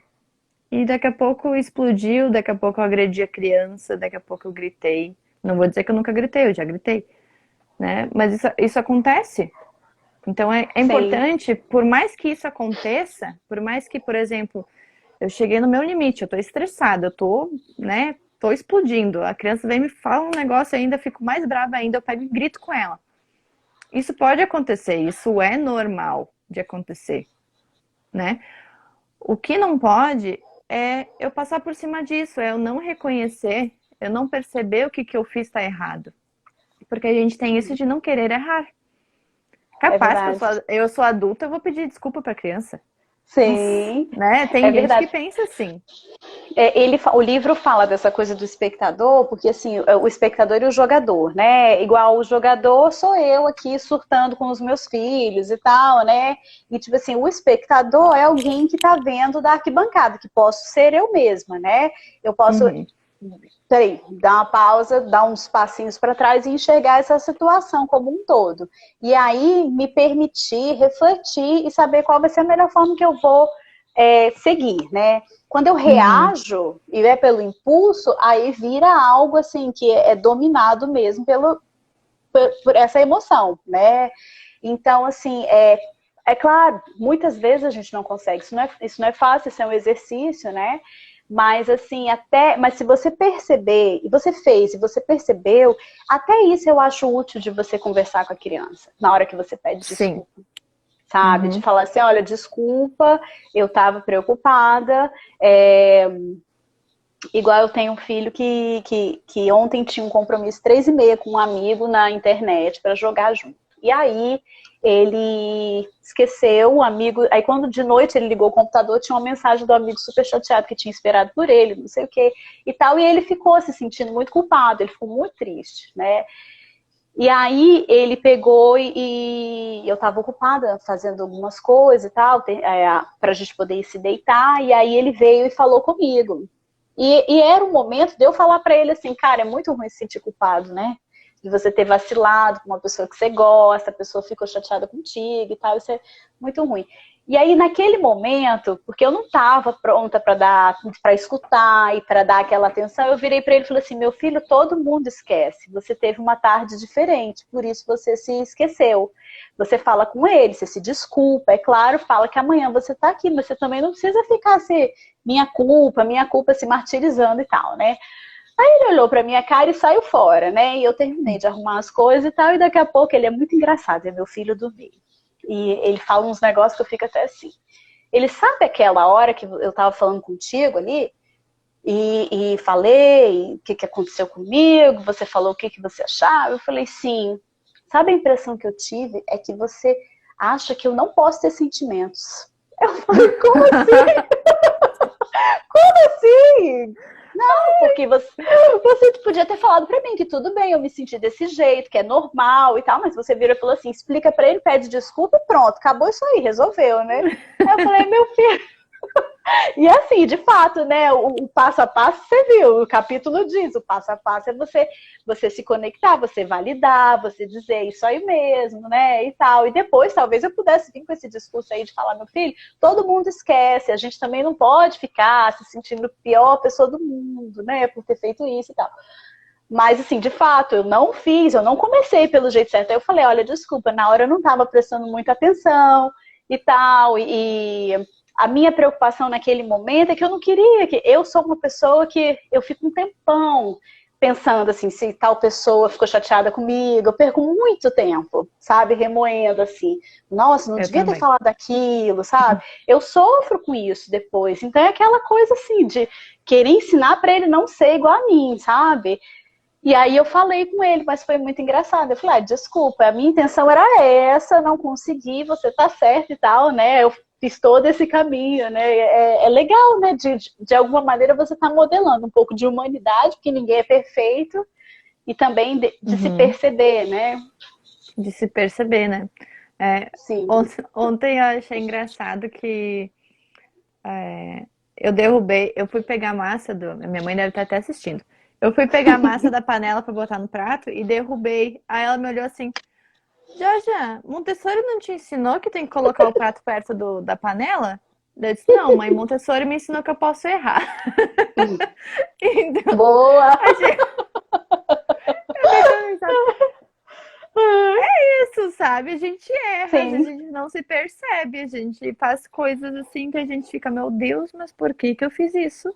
e daqui a pouco explodiu, daqui a pouco eu agredi a criança, daqui a pouco eu gritei. Não vou dizer que eu nunca gritei, eu já gritei, né? Mas isso acontece. Então é Sim, importante, por mais que isso aconteça, por mais que, por exemplo, eu cheguei no meu limite, eu tô estressada, eu tô, né, tô explodindo. A criança vem e me fala um negócio ainda, eu fico mais brava ainda, eu pego e grito com ela. Isso pode acontecer, isso é normal de acontecer, né? O que não pode é eu passar por cima disso, é eu não reconhecer, eu não perceber o que que eu fiz está errado. Porque a gente tem isso de não querer errar. é Capaz que verdade. eu sou adulta, eu vou pedir desculpa para a criança. Mas, Sim, né? é Tem gente que verdade. pensa assim. O livro fala dessa coisa do espectador, porque assim, o espectador e o jogador, né? Igual o jogador sou eu aqui surtando com os meus filhos e tal, né? E tipo assim, o espectador é alguém que tá vendo da arquibancada, que posso ser eu mesma, né? Eu posso, Uhum, peraí, dar uma pausa, dar uns passinhos para trás e enxergar essa situação como um todo. E aí me permitir refletir e saber qual vai ser a melhor forma que eu vou seguir, né? Quando eu uhum, reajo e é pelo impulso, aí vira algo assim que é dominado mesmo por essa emoção, né? Então, assim, é claro, muitas vezes a gente não consegue, isso não é fácil, isso é um exercício, né? Mas assim, mas se você perceber, e você fez, e você percebeu, até isso eu acho útil de você conversar com a criança, na hora que você pede sim. desculpa, sabe? De Uhum, falar assim, olha, desculpa, eu estava preocupada, é, igual eu tenho um filho que ontem tinha um compromisso 3h30 com um amigo na internet para jogar junto. E aí ele esqueceu, o amigo. Aí quando de noite ele ligou o computador, tinha uma mensagem do amigo super chateado que tinha esperado por ele, não sei o que e tal. E ele ficou se sentindo muito culpado, ele ficou muito triste, né? E aí ele pegou e eu estava ocupada fazendo algumas coisas e tal, para a gente poder ir se deitar. E aí ele veio e falou comigo. E era um momento de eu falar para ele assim, cara, é muito ruim se sentir culpado, né? De você ter vacilado com uma pessoa que você gosta, a pessoa ficou chateada contigo e tal, isso é muito ruim. E aí, naquele momento, porque eu não estava pronta para escutar e para dar aquela atenção, eu virei para ele e falei assim: meu filho, todo mundo esquece. Você teve uma tarde diferente, por isso você se esqueceu. Você fala com ele, você se desculpa, é claro, fala que amanhã você está aqui, mas você também não precisa ficar assim, minha culpa, se martirizando e tal, né? Aí ele olhou pra minha cara e saiu fora, né? E eu terminei de arrumar as coisas e tal, e daqui a pouco ele é muito engraçado, é meu filho do meio. E ele fala uns negócios que eu fico até assim. Ele sabe aquela hora que eu tava falando contigo ali, e falei o que aconteceu comigo, você falou o que você achava, eu falei, sim. Sabe a impressão que eu tive? É que você acha que eu não posso ter sentimentos. Eu falei, como assim? Como assim? Não, porque você podia ter falado pra mim que tudo bem, eu me senti desse jeito, que é normal e tal, mas você vira e falou assim, explica pra ele, pede desculpa e pronto, acabou isso aí, resolveu, né? Aí eu falei, meu filho, e assim, de fato, né, o passo a passo, você viu, o capítulo diz, o passo a passo é você se conectar, você validar, você dizer isso aí mesmo, né, e tal. E depois, talvez eu pudesse vir com esse discurso aí de falar, meu filho, todo mundo esquece, a gente também não pode ficar se sentindo pior pessoa do mundo, né, por ter feito isso e tal. Mas, assim, de fato, eu não fiz, eu não comecei pelo jeito certo. Aí eu falei, olha, desculpa, na hora eu não estava prestando muita atenção e tal, e a minha preocupação naquele momento é que eu não queria, que eu sou uma pessoa que eu fico um tempão pensando assim, se tal pessoa ficou chateada comigo, eu perco muito tempo, sabe, remoendo assim, nossa, não Eu devia ter também. falado aquilo, sabe? Eu sofro com isso depois, então é aquela coisa assim de querer ensinar para ele não ser igual a mim, sabe? E aí eu falei com ele, mas foi muito engraçado. Eu falei, desculpa, a minha intenção era essa, não consegui, você tá certo e tal, né? Eu fiz todo esse caminho, né? É legal, né? De alguma maneira você tá modelando um pouco de humanidade, porque ninguém é perfeito, e também de se Uhum. perceber, né? De se perceber, né? É, Sim. ontem eu achei engraçado que eu derrubei, eu fui pegar a massa do. Minha mãe deve estar até assistindo. Eu fui pegar a massa da panela para botar no prato e derrubei. Aí ela me olhou assim: Georgia, Montessori não te ensinou que tem que colocar o prato perto da panela? Eu disse: não, mãe, Montessori me ensinou que eu posso errar. Então, Boa! achei. Eu pensando, isso, sabe? A gente erra, às vezes Sim, a gente não se percebe, a gente faz coisas assim que a gente fica, meu Deus, mas por que que eu fiz isso?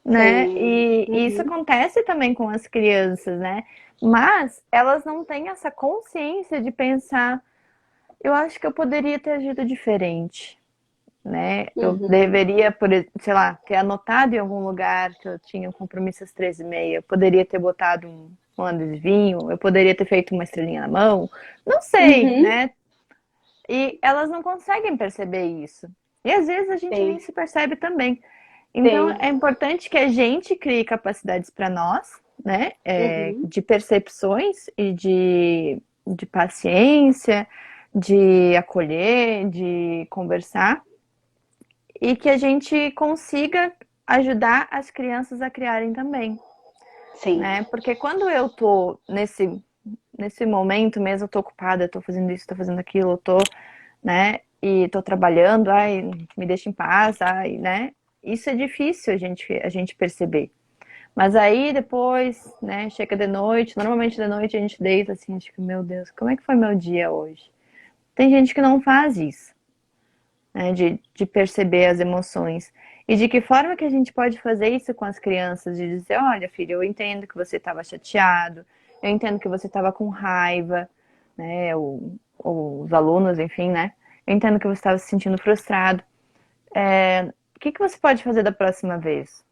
Né? sim. E isso Uhum. acontece também com as crianças, né? Mas elas não têm essa consciência de pensar, eu acho que eu poderia ter agido diferente, né? Eu Uhum. deveria, sei lá, ter anotado em algum lugar que eu tinha um compromisso às 13h30. Eu poderia ter botado um adesivinho, eu poderia ter feito uma estrelinha na mão. Não sei, Uhum. né? E elas não conseguem perceber isso. E às vezes a gente nem Sim, se percebe também. Então sim. é importante que a gente crie capacidades para nós, né? Uhum. De percepções e de paciência, de acolher, de conversar, e que a gente consiga ajudar as crianças a criarem também, Sim. né? Porque quando eu tô nesse momento mesmo, eu tô ocupada, eu tô fazendo isso, tô fazendo aquilo, eu tô, né? E tô trabalhando, ai, me deixa em paz, ai, né? Isso é difícil a gente perceber. Mas aí depois, né, chega de noite, normalmente de noite a gente deita assim, a gente fica, meu Deus, como é que foi meu dia hoje? Tem gente que não faz isso, né, de perceber as emoções. E de que forma que a gente pode fazer isso com as crianças? De dizer, olha, filho, eu entendo que você estava chateado, eu entendo que você estava com raiva, né? Ou os alunos, enfim, né? Eu entendo que você estava se sentindo frustrado. O que que você pode fazer da próxima vez?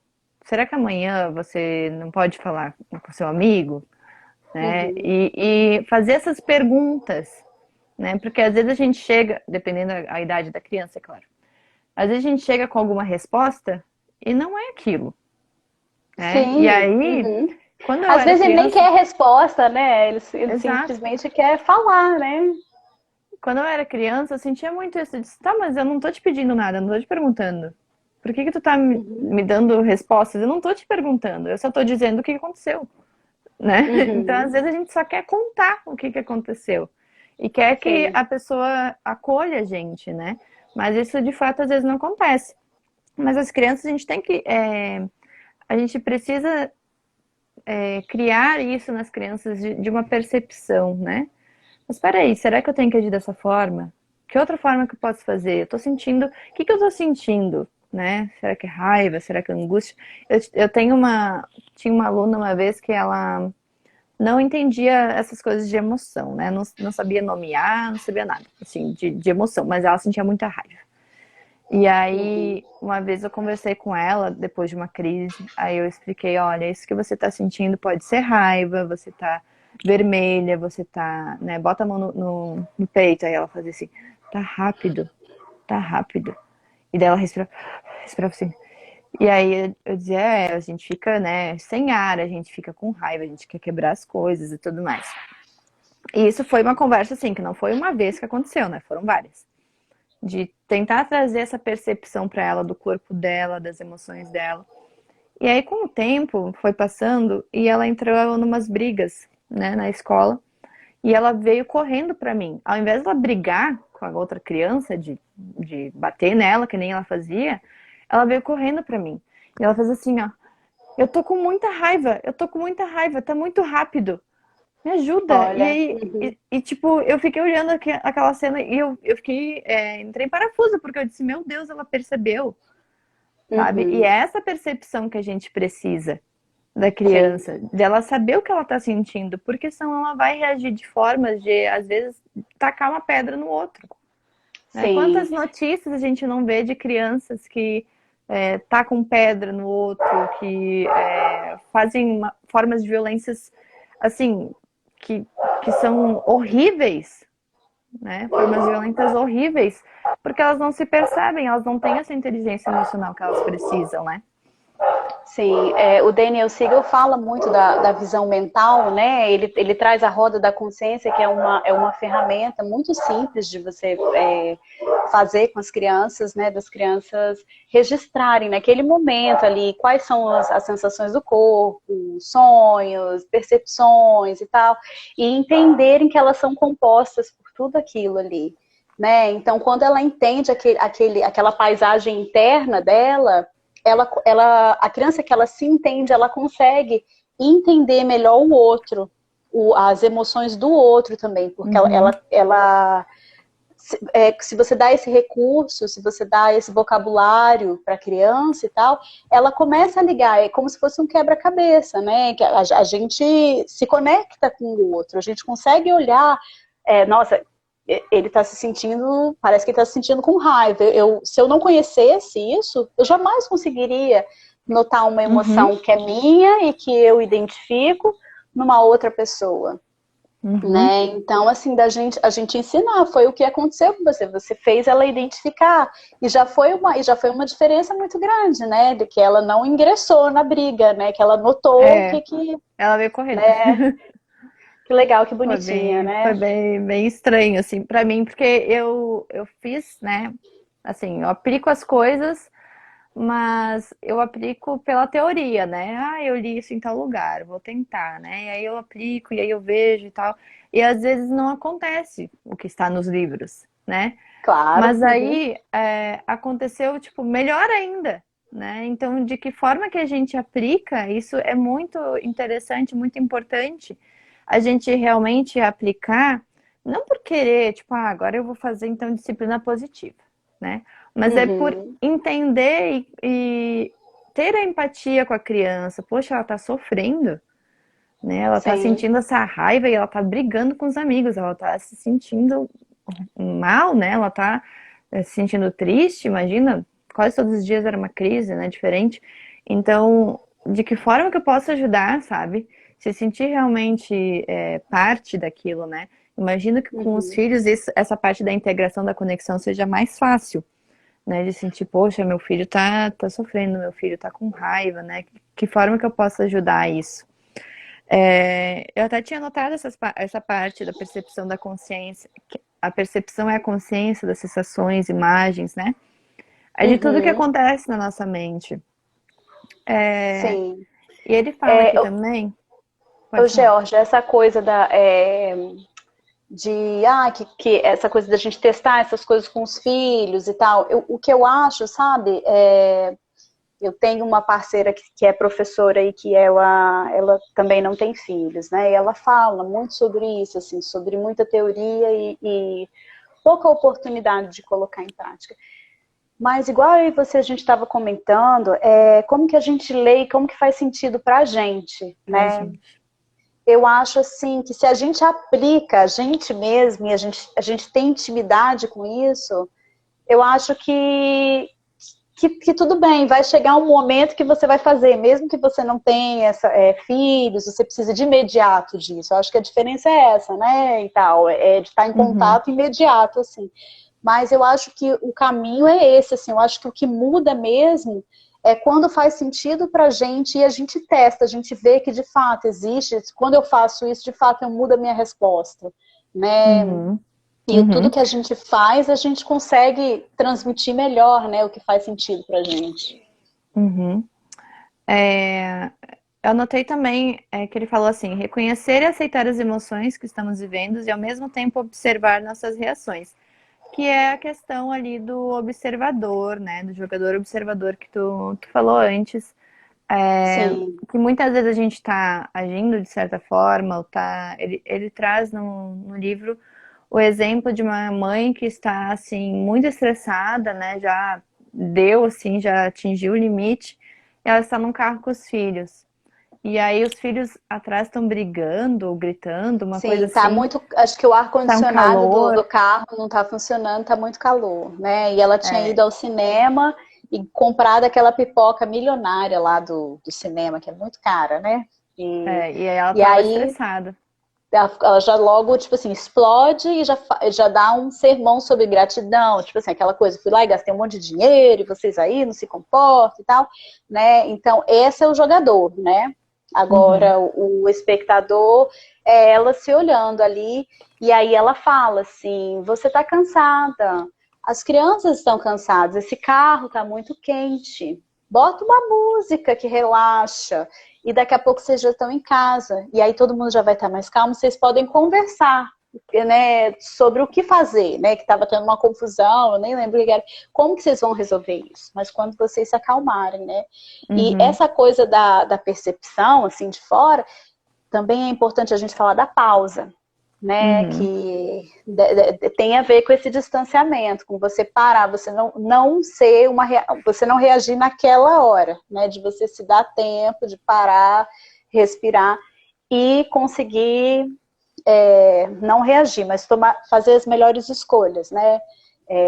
Será que amanhã você não pode falar com seu amigo? Né? Uhum. E fazer essas perguntas, né? Porque às vezes a gente chega, dependendo da idade da criança, é claro. Às vezes a gente chega com alguma resposta e não é aquilo, né? E Sim. aí, Uhum. quando eu Às era vezes ele nem criança, quer resposta, né? Ele exato. simplesmente quer falar, né? Quando eu era criança, eu sentia muito isso. Eu disse, tá, mas eu não tô te pedindo nada, eu não tô te perguntando. Por que que tu tá Uhum. me dando respostas? Eu não tô te perguntando, eu só tô dizendo o que aconteceu, né? Então, às Uhum. vezes a gente só quer contar o que aconteceu. E quer que Sim. a pessoa acolha a gente, né? Mas isso de fato às vezes não acontece. Mas as crianças a gente precisa criar isso nas crianças de uma percepção, né? Mas peraí, será que eu tenho que agir dessa forma? Que outra forma que eu posso fazer? Eu tô sentindo. O que eu tô sentindo? Né? Será que é raiva? Será que é angústia? Eu tinha uma aluna uma vez que ela não entendia essas coisas de emoção, né? Não sabia nomear, não sabia nada, assim, de emoção, mas ela sentia muita raiva. E Uhum. aí, uma vez eu conversei com ela, depois de uma crise, aí eu expliquei, olha, isso que você tá sentindo pode ser raiva, você tá vermelha, você tá, né, bota a mão no peito, aí ela fazia assim, tá rápido, tá rápido. E daí ela respirava assim. E aí eu dizia, a gente fica, né, sem ar, a gente fica com raiva, a gente quer quebrar as coisas e tudo mais. E isso foi uma conversa, assim, que não foi uma vez que aconteceu, né, foram várias de tentar trazer essa percepção para ela do corpo dela, das emoções dela. E aí, com o tempo, foi passando e ela entrou numas brigas, né, na escola. E ela veio correndo para mim. Ao invés de ela brigar com a outra criança, de bater nela, que nem ela fazia, ela veio correndo para mim. E ela fez assim, ó, eu tô com muita raiva, eu tô com muita raiva, tá muito rápido. Me ajuda. E Olha, aí, uhum, tipo, eu fiquei olhando aquela cena e eu fiquei, entrei em parafuso, porque eu disse, meu Deus, ela percebeu, sabe? E é uhum, essa percepção que a gente precisa da sim, criança, dela saber o que ela tá sentindo, porque senão ela vai reagir de formas de, às vezes, tacar uma pedra no outro. Né? sim, Quantas notícias a gente não vê de crianças que tacam pedra no outro, que fazem formas de violências, assim, que, que são horríveis, né? Formas violentas horríveis, porque elas não se percebem, elas não têm essa inteligência emocional que elas precisam, né? sim. O Daniel Siegel fala muito da visão mental, né? Ele traz a roda da consciência, que é uma ferramenta muito simples de você fazer com as crianças, né? Das crianças registrarem naquele momento ali quais são as sensações do corpo, sonhos, percepções e tal, e entenderem que elas são compostas por tudo aquilo ali. Né? Então, quando ela entende aquela paisagem interna dela, a criança que ela se entende, ela consegue entender melhor o outro, as emoções do outro também, porque Uhum. se você dá esse recurso, se você dá esse vocabulário para a criança e tal, ela começa a ligar, é como se fosse um quebra-cabeça, né? Que a gente se conecta com o outro, a gente consegue olhar, nossa, ele está se sentindo, parece que ele está se sentindo com raiva. Se eu não conhecesse isso, eu jamais conseguiria notar uma Uhum. emoção que é minha e que eu identifico numa outra pessoa. Uhum. Né? Então, assim, a gente ensinar, foi o que aconteceu com você. Você fez ela identificar. E já foi uma diferença muito grande, né? De que ela não ingressou na briga, né? Que ela notou o É, ela veio correndo. né? Que legal, que bonitinha, Foi né? bem estranho, assim, pra mim, porque eu fiz, né, assim, eu aplico as coisas, mas eu aplico pela teoria, né? Ah, eu li isso em tal lugar, vou tentar, né? E aí eu aplico, e aí eu vejo e tal. E às vezes não acontece o que está nos livros, né? Claro. Mas Uhum. aí aconteceu, tipo, melhor ainda, né? Então, de que forma que a gente aplica, isso é muito interessante, muito importante a gente realmente aplicar, não por querer, tipo, agora eu vou fazer então disciplina positiva, né? Mas é por Uhum. entender e ter a empatia com a criança. Poxa, ela tá sofrendo, né? Ela tá Sim. sentindo essa raiva e ela tá brigando com os amigos, ela tá se sentindo mal, né? Ela tá se sentindo triste, imagina, quase todos os dias era uma crise, né? Diferente. Então, de que forma que eu posso ajudar, sabe? Se sentir realmente parte daquilo, né? Imagino que com os Uhum. filhos essa parte da integração, da conexão seja mais fácil, né? De sentir, poxa, meu filho tá sofrendo, meu filho tá com raiva, né? Que forma que eu posso ajudar isso? Eu até tinha notado essa parte da percepção da consciência. A percepção é a consciência das sensações, imagens, né? É de tudo que Uhum. acontece na nossa mente. Sim. E ele fala É, aqui também, o pode falar. Georgia, essa coisa que essa coisa da gente testar essas coisas com os filhos e tal. O que eu acho, sabe, eu tenho uma parceira que é professora e que ela também não tem filhos, né? E ela fala muito sobre isso, assim, sobre muita teoria e pouca oportunidade de colocar em prática. Mas igual eu e você, a gente estava comentando, como que a gente lê e como que faz sentido para a gente, Pra né? gente. Eu acho assim que se a gente aplica a gente mesmo e a gente tem intimidade com isso, eu acho que tudo bem, vai chegar um momento que você vai fazer, mesmo que você não tenha filhos, você precisa de imediato disso. Eu acho que a diferença é essa, né? E tal, de estar em Uhum, contato imediato, assim. Mas eu acho que o caminho é esse, assim. Eu acho que o que muda mesmo é quando faz sentido pra gente e a gente testa, a gente vê que de fato existe. Quando eu faço isso, de fato eu mudo a minha resposta, né? uhum, E tudo uhum, que a gente faz, a gente consegue transmitir melhor, né, o que faz sentido pra gente. uhum. É, eu anotei também que ele falou assim: reconhecer e aceitar as emoções que estamos vivendo e ao mesmo tempo observar nossas reações, que é a questão ali do observador, né, do jogador observador que tu falou antes, Sim, que muitas vezes a gente está agindo de certa forma, ou tá, ele traz no livro o exemplo de uma mãe que está assim muito estressada, né, já deu assim, já atingiu o limite, ela está num carro com os filhos. E aí os filhos atrás estão brigando ou gritando, uma coisa sim, tá assim, muito. Acho que o tá um ar-condicionado do calor. carro não tá funcionando, tá muito calor, né? E ela tinha ido É, ao cinema e comprado aquela pipoca milionária lá do cinema, que é muito cara, né? E, e aí ela e tava aí estressada. ela já logo, tipo assim, explode e já dá um sermão sobre gratidão, tipo assim, aquela coisa, fui lá e gastei um monte de dinheiro, e vocês aí não se comportam e tal, né? Então, esse é o jogador, né? Uhum, Agora, o espectador é ela se olhando ali, e aí ela fala assim, você tá cansada, as crianças estão cansadas, esse carro tá muito quente, bota uma música que relaxa, e daqui a pouco vocês já estão em casa, e aí todo mundo já vai estar mais calmo, vocês podem conversar, né, sobre o que fazer, né, que estava tendo uma confusão, eu nem lembro o que era, como que vocês vão resolver isso, mas quando vocês se acalmarem, né, e uhum, essa coisa da percepção, assim, de fora, também é importante a gente falar da pausa, né, uhum, que tem a ver com esse distanciamento, com você parar, você não ser você não reagir naquela hora, né, de você se dar tempo de parar, respirar e conseguir não reagir, mas fazer as melhores escolhas, né,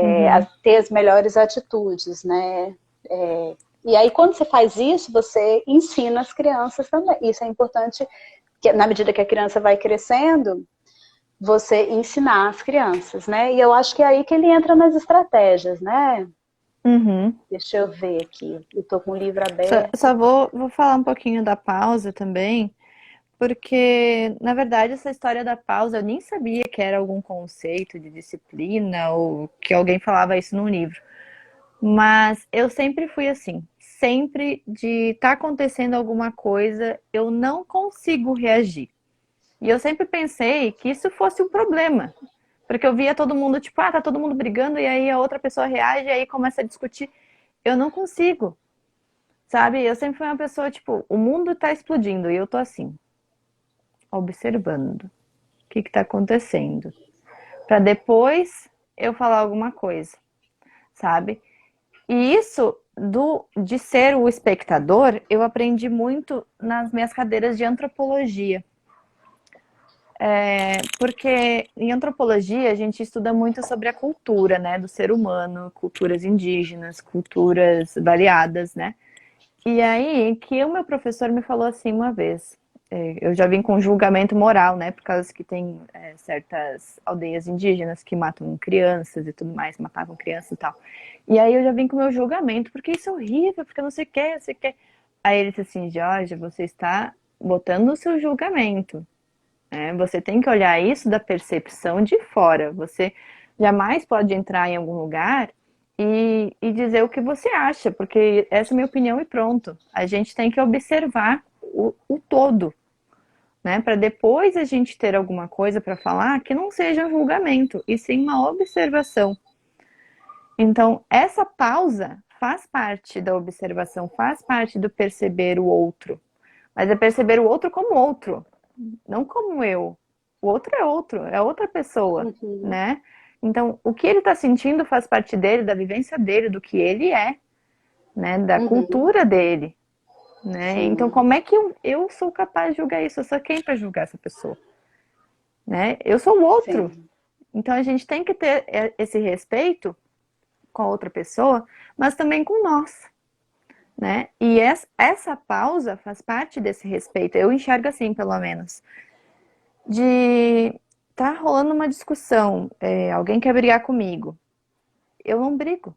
uhum, ter as melhores atitudes, né, e aí quando você faz isso, você ensina as crianças também, isso é importante, que na medida que a criança vai crescendo, você ensinar as crianças, né? E eu acho que é aí que ele entra nas estratégias, né? uhum. Deixa eu ver aqui. Eu tô com o livro Só aberto. vou falar um pouquinho da pausa também, porque, na verdade, essa história da pausa eu nem sabia que era algum conceito de disciplina ou que alguém falava isso num livro. Mas eu sempre fui assim, sempre de estar acontecendo alguma coisa, eu não consigo reagir. E eu sempre pensei que isso fosse um problema, porque eu via todo mundo, tipo, tá todo mundo brigando, e aí a outra pessoa reage, e aí começa a discutir. Eu não consigo, sabe? Eu sempre fui uma pessoa, tipo, o mundo tá explodindo, e eu tô assim, observando o que tá acontecendo. Pra depois eu falar alguma coisa, sabe? E isso de ser o espectador, eu aprendi muito nas minhas cadeiras de antropologia. Porque em antropologia a gente estuda muito sobre a cultura, né, do ser humano, culturas indígenas, culturas variadas, né? E aí que o meu professor me falou assim uma vez, eu já vim com julgamento moral, né, por causa que tem certas aldeias indígenas que matam crianças e tudo mais, matavam crianças e tal. E aí eu já vim com o meu julgamento, porque isso é horrível, porque não sei o que, não sei o que. Aí ele disse assim, Jorge, você está botando o seu julgamento. Você tem que olhar isso da percepção de fora. Você jamais pode entrar em algum lugar e dizer o que você acha, porque essa é a minha opinião e pronto. A gente tem que observar o todo, né? Para depois a gente ter alguma coisa para falar que não seja um julgamento, e sim uma observação. Então, essa pausa faz parte da observação, faz parte do perceber o outro. Mas é perceber o outro como outro, não como eu. O outro, é outra pessoa, Uhum. né? Então, o que ele está sentindo faz parte dele, da vivência dele, do que ele é, né? Da Uhum. cultura dele, né? Então, Sim. como é que eu sou capaz de julgar isso? Eu sou quem para julgar essa pessoa, né? Eu sou o outro. Sim. Então, a gente tem que ter esse respeito com a outra pessoa, mas também com nós, né? E essa pausa faz parte desse respeito. Eu enxergo assim, pelo menos. De tá rolando uma discussão, alguém quer brigar comigo. Eu não brigo.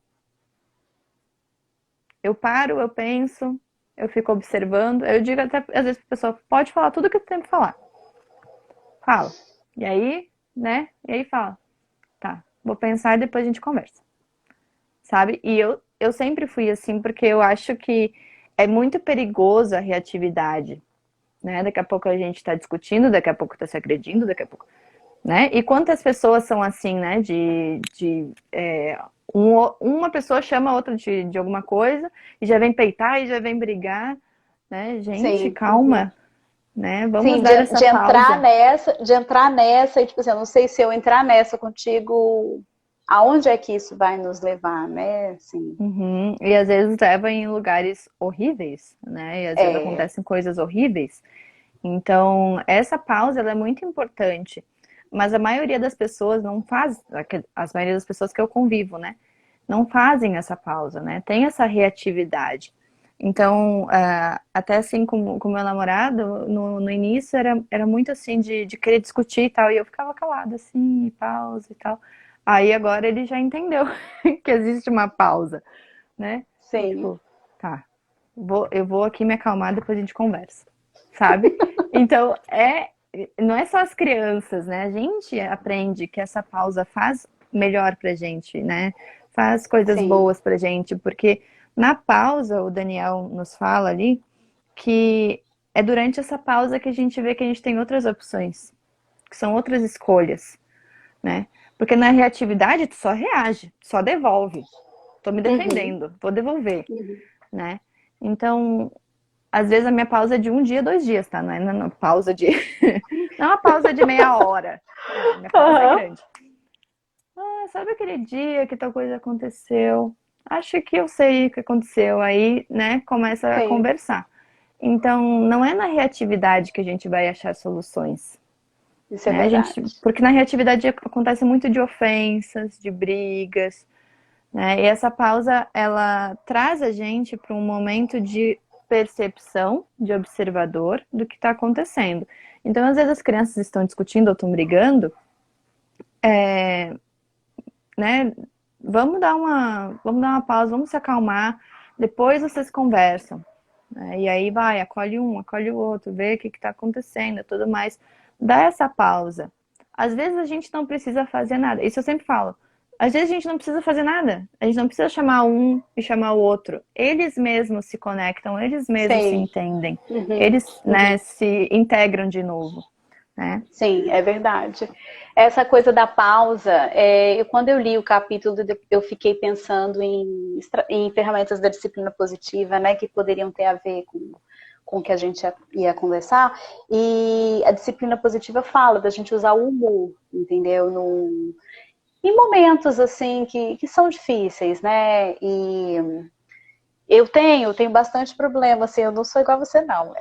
Eu paro, eu penso, eu fico observando. Eu digo até, às vezes, pra pessoa, pode falar tudo que tu tem pra falar. Fala. E aí, né? E aí fala. Tá, vou pensar e depois a gente conversa. Sabe? E eu sempre fui assim, porque eu acho que é muito perigoso a reatividade, né? Daqui a pouco a gente tá discutindo, daqui a pouco tá se agredindo, daqui a pouco, né? E quantas pessoas são assim, né? Uma pessoa chama a outra de alguma coisa e já vem peitar e já vem brigar, né? Gente, Sim. Uhum. calma, né? Vamos Sim, dar essa de entrar pausa. nessa, e tipo assim, eu não sei se eu entrar nessa contigo, aonde é que isso vai nos levar, né? Assim, Uhum. E às vezes leva em lugares horríveis, né? E às vezes é, acontecem coisas horríveis. Então, essa pausa ela é muito importante. Mas a maioria das pessoas não faz, as maioria das pessoas que eu convivo, né? Não fazem essa pausa, né? Tem essa reatividade. Então, até assim com meu namorado, no início era muito assim de querer discutir e tal, e eu ficava calada, assim, pausa e tal. Aí agora ele já entendeu que existe uma pausa, né? sim, Tipo, tá, eu vou aqui me acalmar, depois a gente conversa, sabe? Então, não é só as crianças, né? A gente aprende que essa pausa faz melhor pra gente, né? Faz coisas sim, boas pra gente, porque na pausa, o Daniel nos fala ali que é durante essa pausa que a gente vê que a gente tem outras opções, que são outras escolhas, né? Porque na reatividade tu só reage, só devolve. Tô me uhum, defendendo, vou devolver, uhum. né? Então, às vezes a minha pausa é de um dia, 2 dias, tá? Não é uma pausa de. Não é uma pausa de meia hora. Não, minha pausa é Aham, grande. Ah, sabe aquele dia que tal coisa aconteceu? Acho que eu sei o que aconteceu. Aí, né, começa a sim, conversar. Então, não é na reatividade que a gente vai achar soluções. isso é Né? verdade. Porque na reatividade acontece muito de ofensas, de brigas, né? E essa pausa, ela traz a gente para um momento de percepção, de observador do que está acontecendo. Então, às vezes as crianças estão discutindo ou estão brigando, né? Vamos dar uma pausa, vamos se acalmar, depois vocês conversam. Né? E aí vai, acolhe um, acolhe o outro, vê o que está acontecendo e tudo mais. Dá essa pausa. Às vezes a gente não precisa fazer nada. Isso eu sempre falo. Às vezes a gente não precisa fazer nada. A gente não precisa chamar um e chamar o outro. Eles mesmos se conectam, eles mesmos se Sim, entendem. uhum, Eles, né, uhum. se integram de novo, né? Sim, é verdade. Essa coisa da pausa, quando eu li o capítulo, eu fiquei pensando em ferramentas da disciplina positiva, né, que poderiam ter a ver com o que a gente ia conversar. E a disciplina positiva fala da gente usar o humor, entendeu? Em momentos assim que são difíceis, né? E eu tenho bastante problema, assim, eu não sou igual a você, não.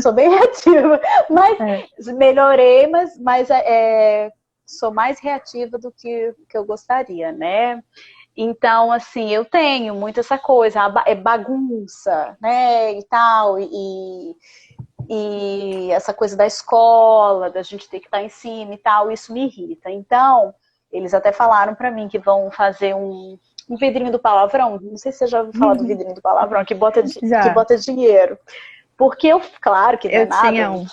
Sou bem reativa, mas É. melhorei, mas sou mais reativa do que eu gostaria, né? Então, assim, eu tenho muito essa coisa, é bagunça, né, e tal, e essa coisa da escola, da gente ter que estar em cima e tal, isso me irrita. Então, eles até falaram para mim que vão fazer um vidrinho do palavrão. Não sei se você já ouviu falar do vidrinho do palavrão, que Já, bota dinheiro. Porque claro que não é eu tinha nada, um.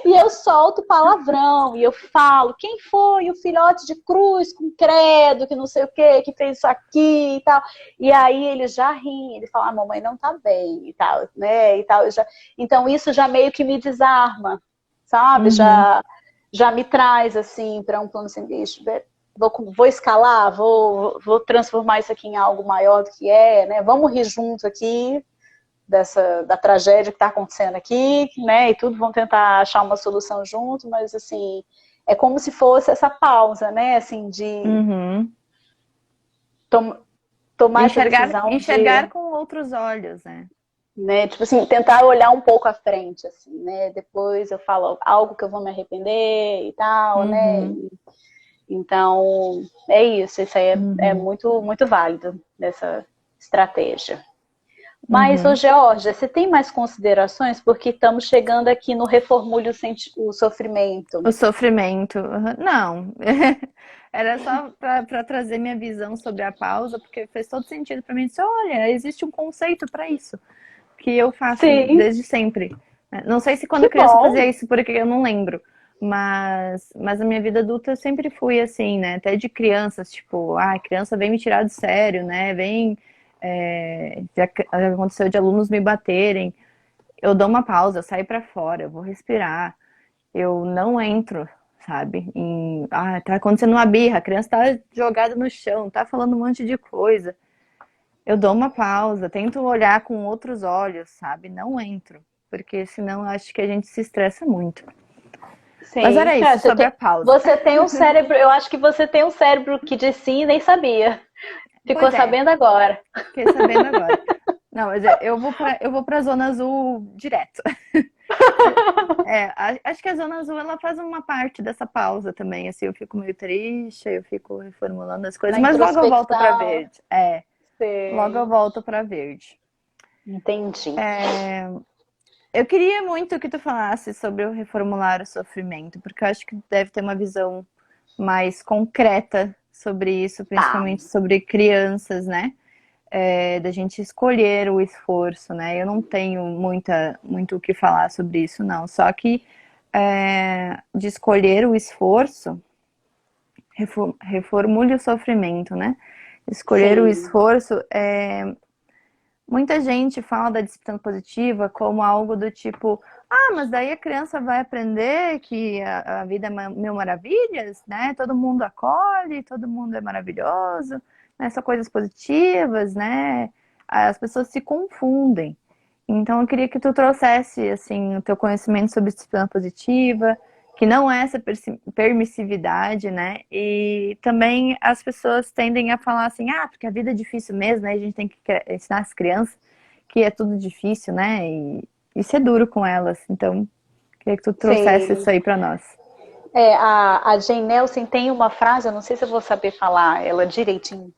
E eu solto palavrão, e eu falo, quem foi o filhote de cruz com credo, que não sei o que fez isso aqui e tal. E aí ele já ri, ele fala, mamãe não tá bem e tal, né? E tal. Então isso já meio que me desarma, sabe? Uhum. Já me traz, assim, para um plano assim, bicho, vou escalar, vou transformar isso aqui em algo maior do que é, né? Vamos rir junto aqui, da tragédia que está acontecendo aqui, né? E tudo, vão tentar achar uma solução junto, mas assim, é como se fosse essa pausa, né? Assim, de Uhum. tom, tomar essa decisão Enxergar de, com outros olhos, né? né? Tipo assim, tentar olhar um pouco à frente, assim, né? Depois eu falo algo que eu vou me arrepender e tal, né? Uhum. Então, é isso aí é Uhum. muito, muito válido dessa estratégia. Mas, ô Uhum. Georgia, você tem mais considerações? Porque estamos chegando aqui no reformule o sofrimento. O sofrimento. Uhum. Não. Era só para trazer minha visão sobre a pausa, porque fez todo sentido para mim. Disse, olha, existe um conceito para isso, que eu faço Sim, desde sempre. Não sei se quando que criança eu fazia bom. isso, porque eu não lembro. Mas na minha vida adulta eu sempre fui assim, né? Até de crianças, tipo, a criança vem me tirar do sério, né? Já aconteceu de alunos me baterem. Eu dou uma pausa, eu saio pra fora, eu vou respirar. Eu não entro, sabe? Tá acontecendo uma birra, a criança tá jogada no chão, tá falando um monte de coisa. Eu dou uma pausa, tento olhar com outros olhos, sabe? Não entro, porque senão eu acho que a gente se estressa muito. Mas Sim. era É, isso, sobre a pausa. você tem um cérebro, eu acho que você tem um cérebro que de si nem sabia. Ficou Pois é, sabendo agora. fiquei sabendo agora. Não, mas eu vou pra Zona Azul direto. Acho que a Zona Azul ela faz uma parte dessa pausa também, assim, eu fico meio triste, eu fico reformulando as coisas, Na mas logo eu volto pra introspecção. verde. É, logo eu Sei. volto pra verde. Entendi. Eu queria muito que tu falasse sobre o reformular o sofrimento, porque eu acho que deve ter uma visão mais concreta sobre isso, Tá. principalmente sobre crianças, né? Da gente escolher o esforço, né? Eu não tenho muito o que falar sobre isso, não. Só que de escolher o esforço, reformule o sofrimento, né? Escolher o Sim. esforço, muita gente fala da disciplina positiva como algo do tipo, mas daí a criança vai aprender que a vida é mil maravilhas, né? Todo mundo acolhe, todo mundo é maravilhoso, né? São coisas positivas, né? As pessoas se confundem. Então eu queria que tu trouxesse assim o teu conhecimento sobre disciplina positiva, que não é essa permissividade, né? E também as pessoas tendem a falar assim, porque a vida é difícil mesmo, né? A gente tem que ensinar as crianças que é tudo difícil, né? E ser duro com elas. Então, queria que tu trouxesse Sim. isso aí para nós. A Jane Nelson tem uma frase, eu não sei se eu vou saber falar ela direitinho.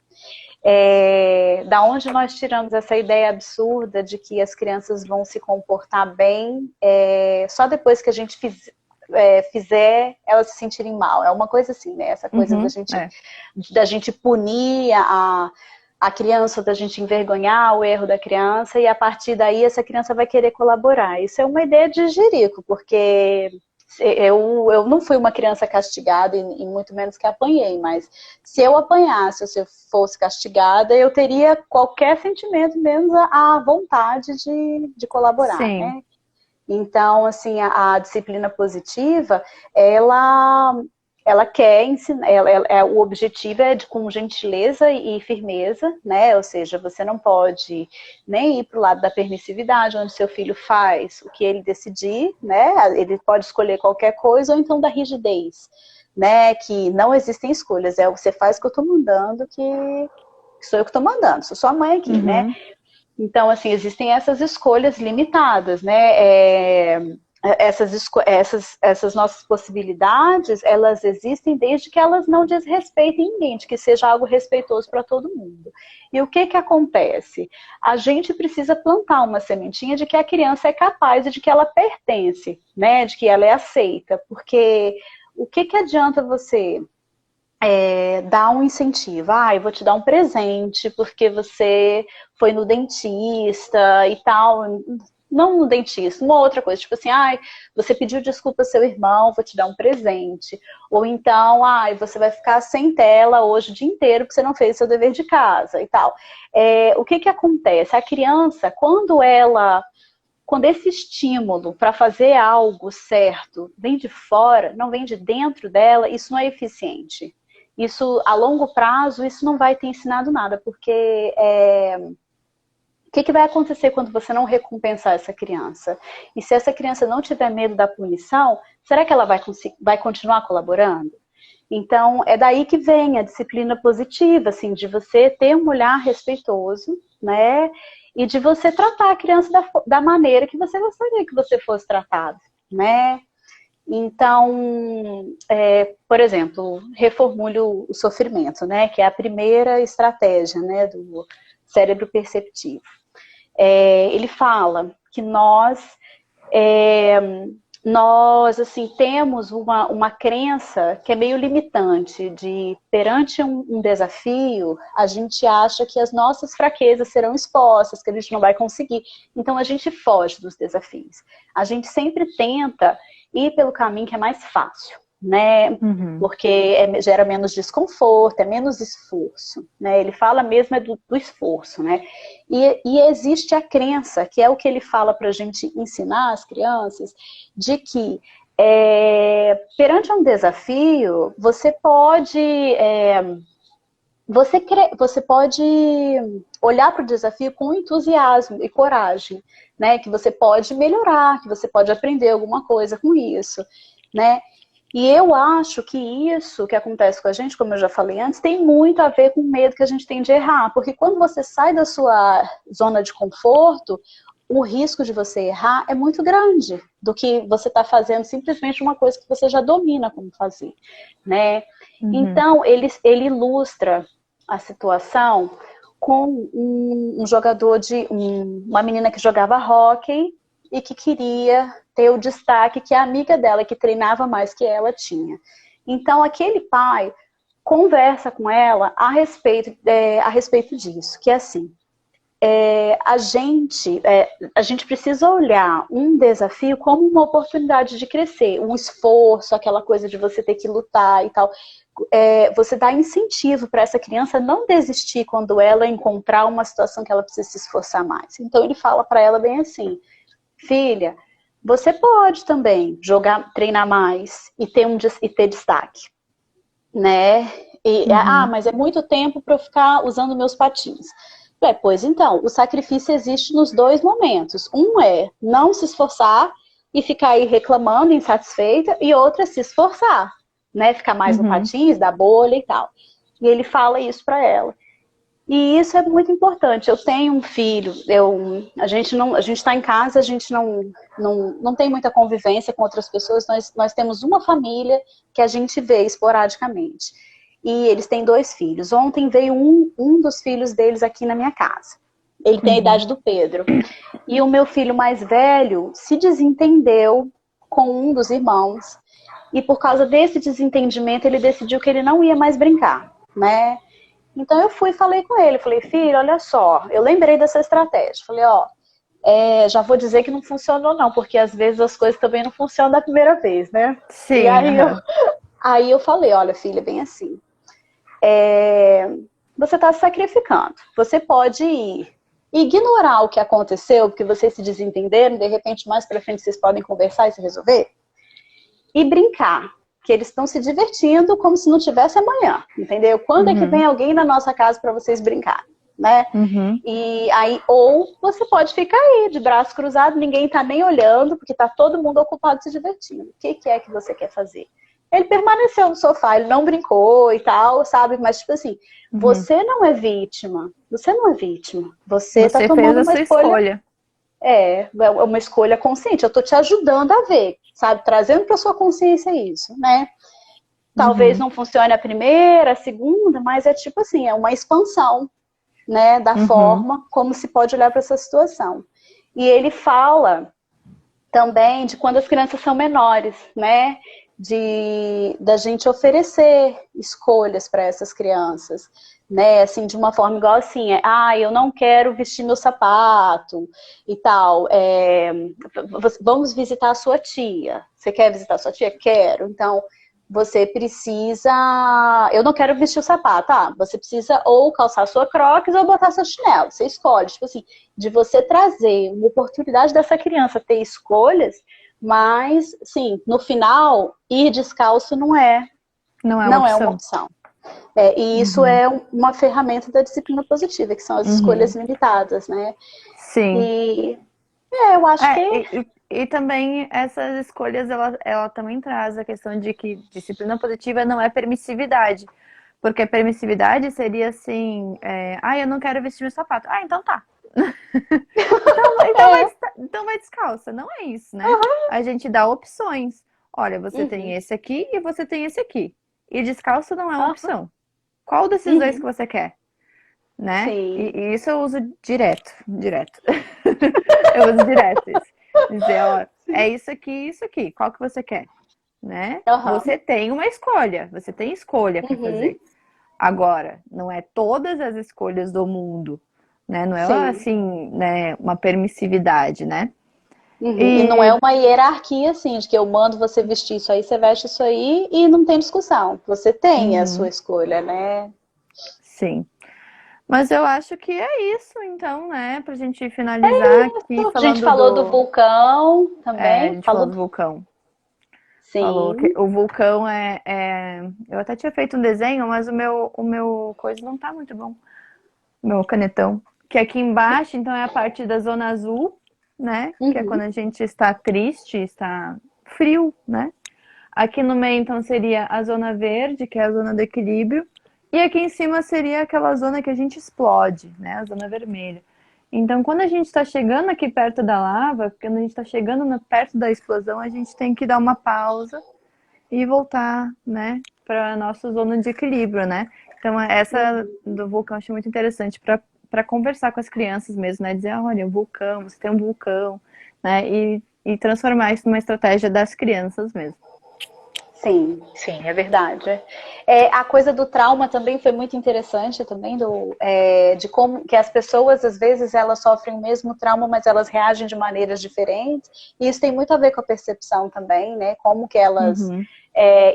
Da onde nós tiramos essa ideia absurda de que as crianças vão se comportar bem só depois que a gente fizer elas se sentirem mal. É uma coisa assim, né? Essa coisa Uhum, é. da gente punir a criança, da gente envergonhar o erro da criança e a partir daí essa criança vai querer colaborar. Isso é uma ideia de jirico, porque eu não fui uma criança castigada e muito menos que apanhei, mas se eu apanhasse, se eu fosse castigada, eu teria qualquer sentimento, menos a vontade de colaborar, Sim, né? Então, assim, a disciplina positiva, ela quer ensinar, o objetivo é com gentileza e firmeza, né? Ou seja, você não pode nem ir para o lado da permissividade, onde seu filho faz o que ele decidir, né? Ele pode escolher qualquer coisa, ou então da rigidez, né? Que não existem escolhas, você faz o que eu estou mandando, que sou eu que estou mandando, sou sua mãe aqui, né? uhum, Então, assim, existem essas escolhas limitadas, né? Essas nossas possibilidades, elas existem desde que elas não desrespeitem ninguém, de que seja algo respeitoso para todo mundo. E o que que acontece? A gente precisa plantar uma sementinha de que a criança é capaz e de que ela pertence, né? De que ela é aceita, porque o que que adianta você Dá um incentivo. Eu vou te dar um presente porque você foi no dentista e tal. Não no dentista, uma outra coisa. Tipo assim, você pediu desculpa ao seu irmão, vou te dar um presente. Ou então, você vai ficar sem tela hoje o dia inteiro porque você não fez o seu dever de casa e tal. O que acontece? A criança, quando esse estímulo para fazer algo certo vem de fora, não vem de dentro dela, isso não é eficiente. Isso, a longo prazo, isso não vai ter ensinado nada, porque o que vai acontecer quando você não recompensar essa criança? E se essa criança não tiver medo da punição, será que ela vai continuar colaborando? Então, é daí que vem a disciplina positiva, assim, de você ter um olhar respeitoso, né? E de você tratar a criança da maneira que você gostaria que você fosse tratado, né? Então, por exemplo, reformule o sofrimento, né? Que é a primeira estratégia, né? Do cérebro perceptivo. Ele fala que nós assim, temos uma crença que é meio limitante, de perante um desafio, a gente acha que as nossas fraquezas serão expostas, que a gente não vai conseguir. Então a gente foge dos desafios. A gente sempre tenta ir pelo caminho que é mais fácil, né? Porque gera menos desconforto, é menos esforço, né? Ele fala mesmo do esforço, né? E existe a crença, que é o que ele fala para a gente ensinar as crianças, de que perante um desafio, você pode olhar para o desafio com entusiasmo e coragem, né? Que você pode melhorar, que você pode aprender alguma coisa com isso, né? E eu acho que isso que acontece com a gente, como eu já falei antes, tem muito a ver com o medo que a gente tem de errar. Porque quando você sai da sua zona de conforto, o risco de você errar é muito grande do que você está fazendo simplesmente uma coisa que você já domina como fazer, né? Então, ele ilustra a situação com um jogador uma menina que jogava hóquei e que queria ter o destaque que a amiga dela, que treinava mais que ela, tinha. Então, aquele pai conversa com ela a respeito disso, que é assim, a gente precisa olhar um desafio como uma oportunidade de crescer, um esforço, aquela coisa de você ter que lutar e tal. Você dá incentivo para essa criança não desistir quando ela encontrar uma situação que ela precisa se esforçar mais. Então, ele fala para ela bem assim, filha, você pode também treinar mais e ter destaque, né? Mas é muito tempo para eu ficar usando meus patins. Pois então, o sacrifício existe nos dois momentos. Um é não se esforçar e ficar aí reclamando, insatisfeita, e outra é se esforçar, né? Ficar mais no patins, da bolha e tal. E ele fala isso para ela. E isso é muito importante. Eu tenho um filho, a gente está em casa, a gente não tem muita convivência com outras pessoas, nós temos uma família que a gente vê esporadicamente. E eles têm 2 filhos. Ontem veio um dos filhos deles aqui na minha casa. Ele tem a idade do Pedro. E o meu filho mais velho se desentendeu com um dos irmãos. E por causa desse desentendimento, ele decidiu que ele não ia mais brincar, né? Então eu fui e falei com ele, falei, filho, olha só, eu lembrei dessa estratégia. Falei, já vou dizer que não funcionou não, porque às vezes as coisas também não funcionam da primeira vez, né? Sim. E aí eu falei, olha, filha, bem assim, você está se sacrificando. Você pode ignorar o que aconteceu, porque vocês se desentenderam, de repente mais pra frente vocês podem conversar e se resolver, e brincar. Que eles estão se divertindo como se não tivesse amanhã, entendeu? Quando é que vem alguém na nossa casa para vocês brincarem, né? E aí, ou você pode ficar aí, de braço cruzado, ninguém tá nem olhando, porque tá todo mundo ocupado se divertindo. O que é que você quer fazer? Ele permaneceu no sofá, ele não brincou e tal, sabe? Mas, tipo assim, você não é vítima. Você não é vítima. Você tá tomando uma escolha. É uma escolha consciente. Eu tô te ajudando a ver, sabe? Trazendo pra sua consciência isso, né? Talvez não funcione a primeira, a segunda, mas é tipo assim, é uma expansão, né? Da forma como se pode olhar para essa situação. E ele fala também de quando as crianças são menores, né? da gente oferecer escolhas para essas crianças, né? Assim, de uma forma igual assim, eu não quero vestir meu sapato e tal. Vamos visitar a sua tia. Você quer visitar a sua tia? Quero. Então, você precisa. Eu não quero vestir o sapato. Você precisa ou calçar sua Crocs ou botar seu chinelo. Você escolhe. Tipo assim, de você trazer uma oportunidade dessa criança ter escolhas, mas, sim, no final, ir descalço Não é uma não é uma opção. opção. E isso Uhum. é uma ferramenta da disciplina positiva, que são as escolhas Uhum. limitadas, né? Sim. E eu acho que E também essas escolhas, ela também traz a questão de que disciplina positiva não é permissividade. Porque permissividade seria assim, eu não quero vestir meu sapato. Ah, então tá. é. Então vai descalça. Não é isso, né? A gente dá opções. Olha, você tem Uhum, esse aqui e você tem esse aqui. E descalço não é uma uhum, opção. Qual desses dois que uhum. você quer? Né? Sim. E isso eu uso direto, direto. Eu uso direto isso. Dizer, ó, é isso aqui, qual que você quer? Né? Uhum, Você tem uma escolha, você tem escolha para uhum. fazer. Agora, não é todas as escolhas do mundo, né? Não é Sim. assim, né, uma permissividade, né? Uhum. E não é E uma hierarquia, assim, de que eu mando você vestir isso aí, você veste isso aí e não tem discussão. Você tem a sua uhum, escolha, né? sim. Mas eu acho que é isso, então, né? Pra gente finalizar aqui A gente falando falou do do. vulcão A também. gente falou Falou do vulcão. Falou que Sim. o vulcão eu até tinha feito um desenho, mas o meu coisa não tá muito bom. Meu canetão. Que aqui embaixo, então, é a parte da zona azul, né? Que é quando Uhum. a gente está triste, está frio, né? Aqui no meio, então, seria a zona verde, que é a zona do equilíbrio. E aqui em cima seria aquela zona que a gente explode, né? A zona vermelha. Então, quando a gente está chegando aqui perto da lava, quando a gente está chegando perto da explosão, a gente tem que dar uma pausa e voltar, né, para a nossa zona de equilíbrio, né? Então, essa Uhum. do vulcão eu achei muito interessante para conversar com as crianças mesmo, né? Dizer, olha, um vulcão, você tem um vulcão, né? E transformar isso numa estratégia das crianças mesmo. Sim, sim, é verdade. A coisa do trauma também foi muito interessante também de como que as pessoas às vezes elas sofrem o mesmo trauma, mas elas reagem de maneiras diferentes. E isso tem muito a ver com a percepção também, né? Como que elas Uhum,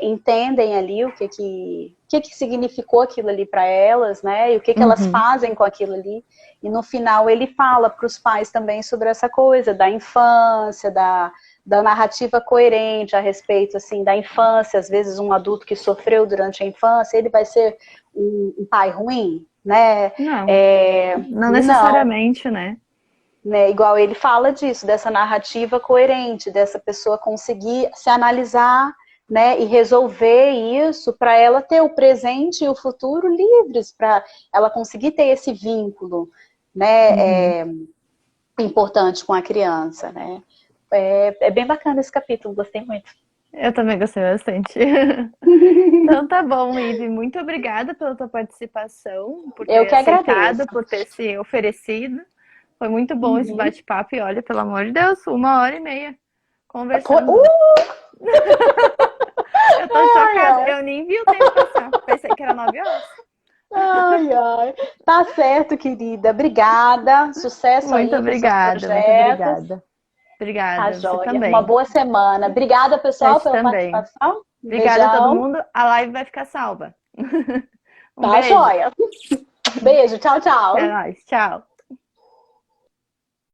entendem ali o que significou aquilo ali para elas, né? E o que elas uhum, fazem com aquilo ali. E no final ele fala para os pais também sobre essa coisa da infância, da narrativa coerente a respeito assim da infância. Às vezes um adulto que sofreu durante a infância, ele vai ser um pai ruim, né? não, não Não, necessariamente, né? né? Igual ele fala disso, dessa narrativa coerente, dessa pessoa conseguir se analisar, né, e resolver isso para ela ter o presente e o futuro livres, para ela conseguir ter esse vínculo, Uhum. né, importante com a criança, né? É bem bacana esse capítulo, gostei muito. Eu também gostei bastante. Então tá bom, Ive. Muito obrigada pela tua participação, por Eu ter que agradeço. aceitado, por ter se oferecido. Foi muito bom esse Uhum. bate-papo e olha, pelo amor de Deus, 1 hora e meia Pô, conversando. Eu tô ai, chocada, ai, eu nem vi o tempo passar. Pensei que era 9 horas. ai, ai. Tá certo, querida. Obrigada. Sucesso Muito aí com seus obrigada, muito projetos. obrigada. Tá Obrigada, você joia. Uma também. boa semana. Obrigada, Pra pessoal, ti pela também. participação. Um Obrigada a todo beijão. mundo. A live vai ficar salva. Um Tá beijo. joia. Beijo. Tchau, Até tchau. mais. Tchau.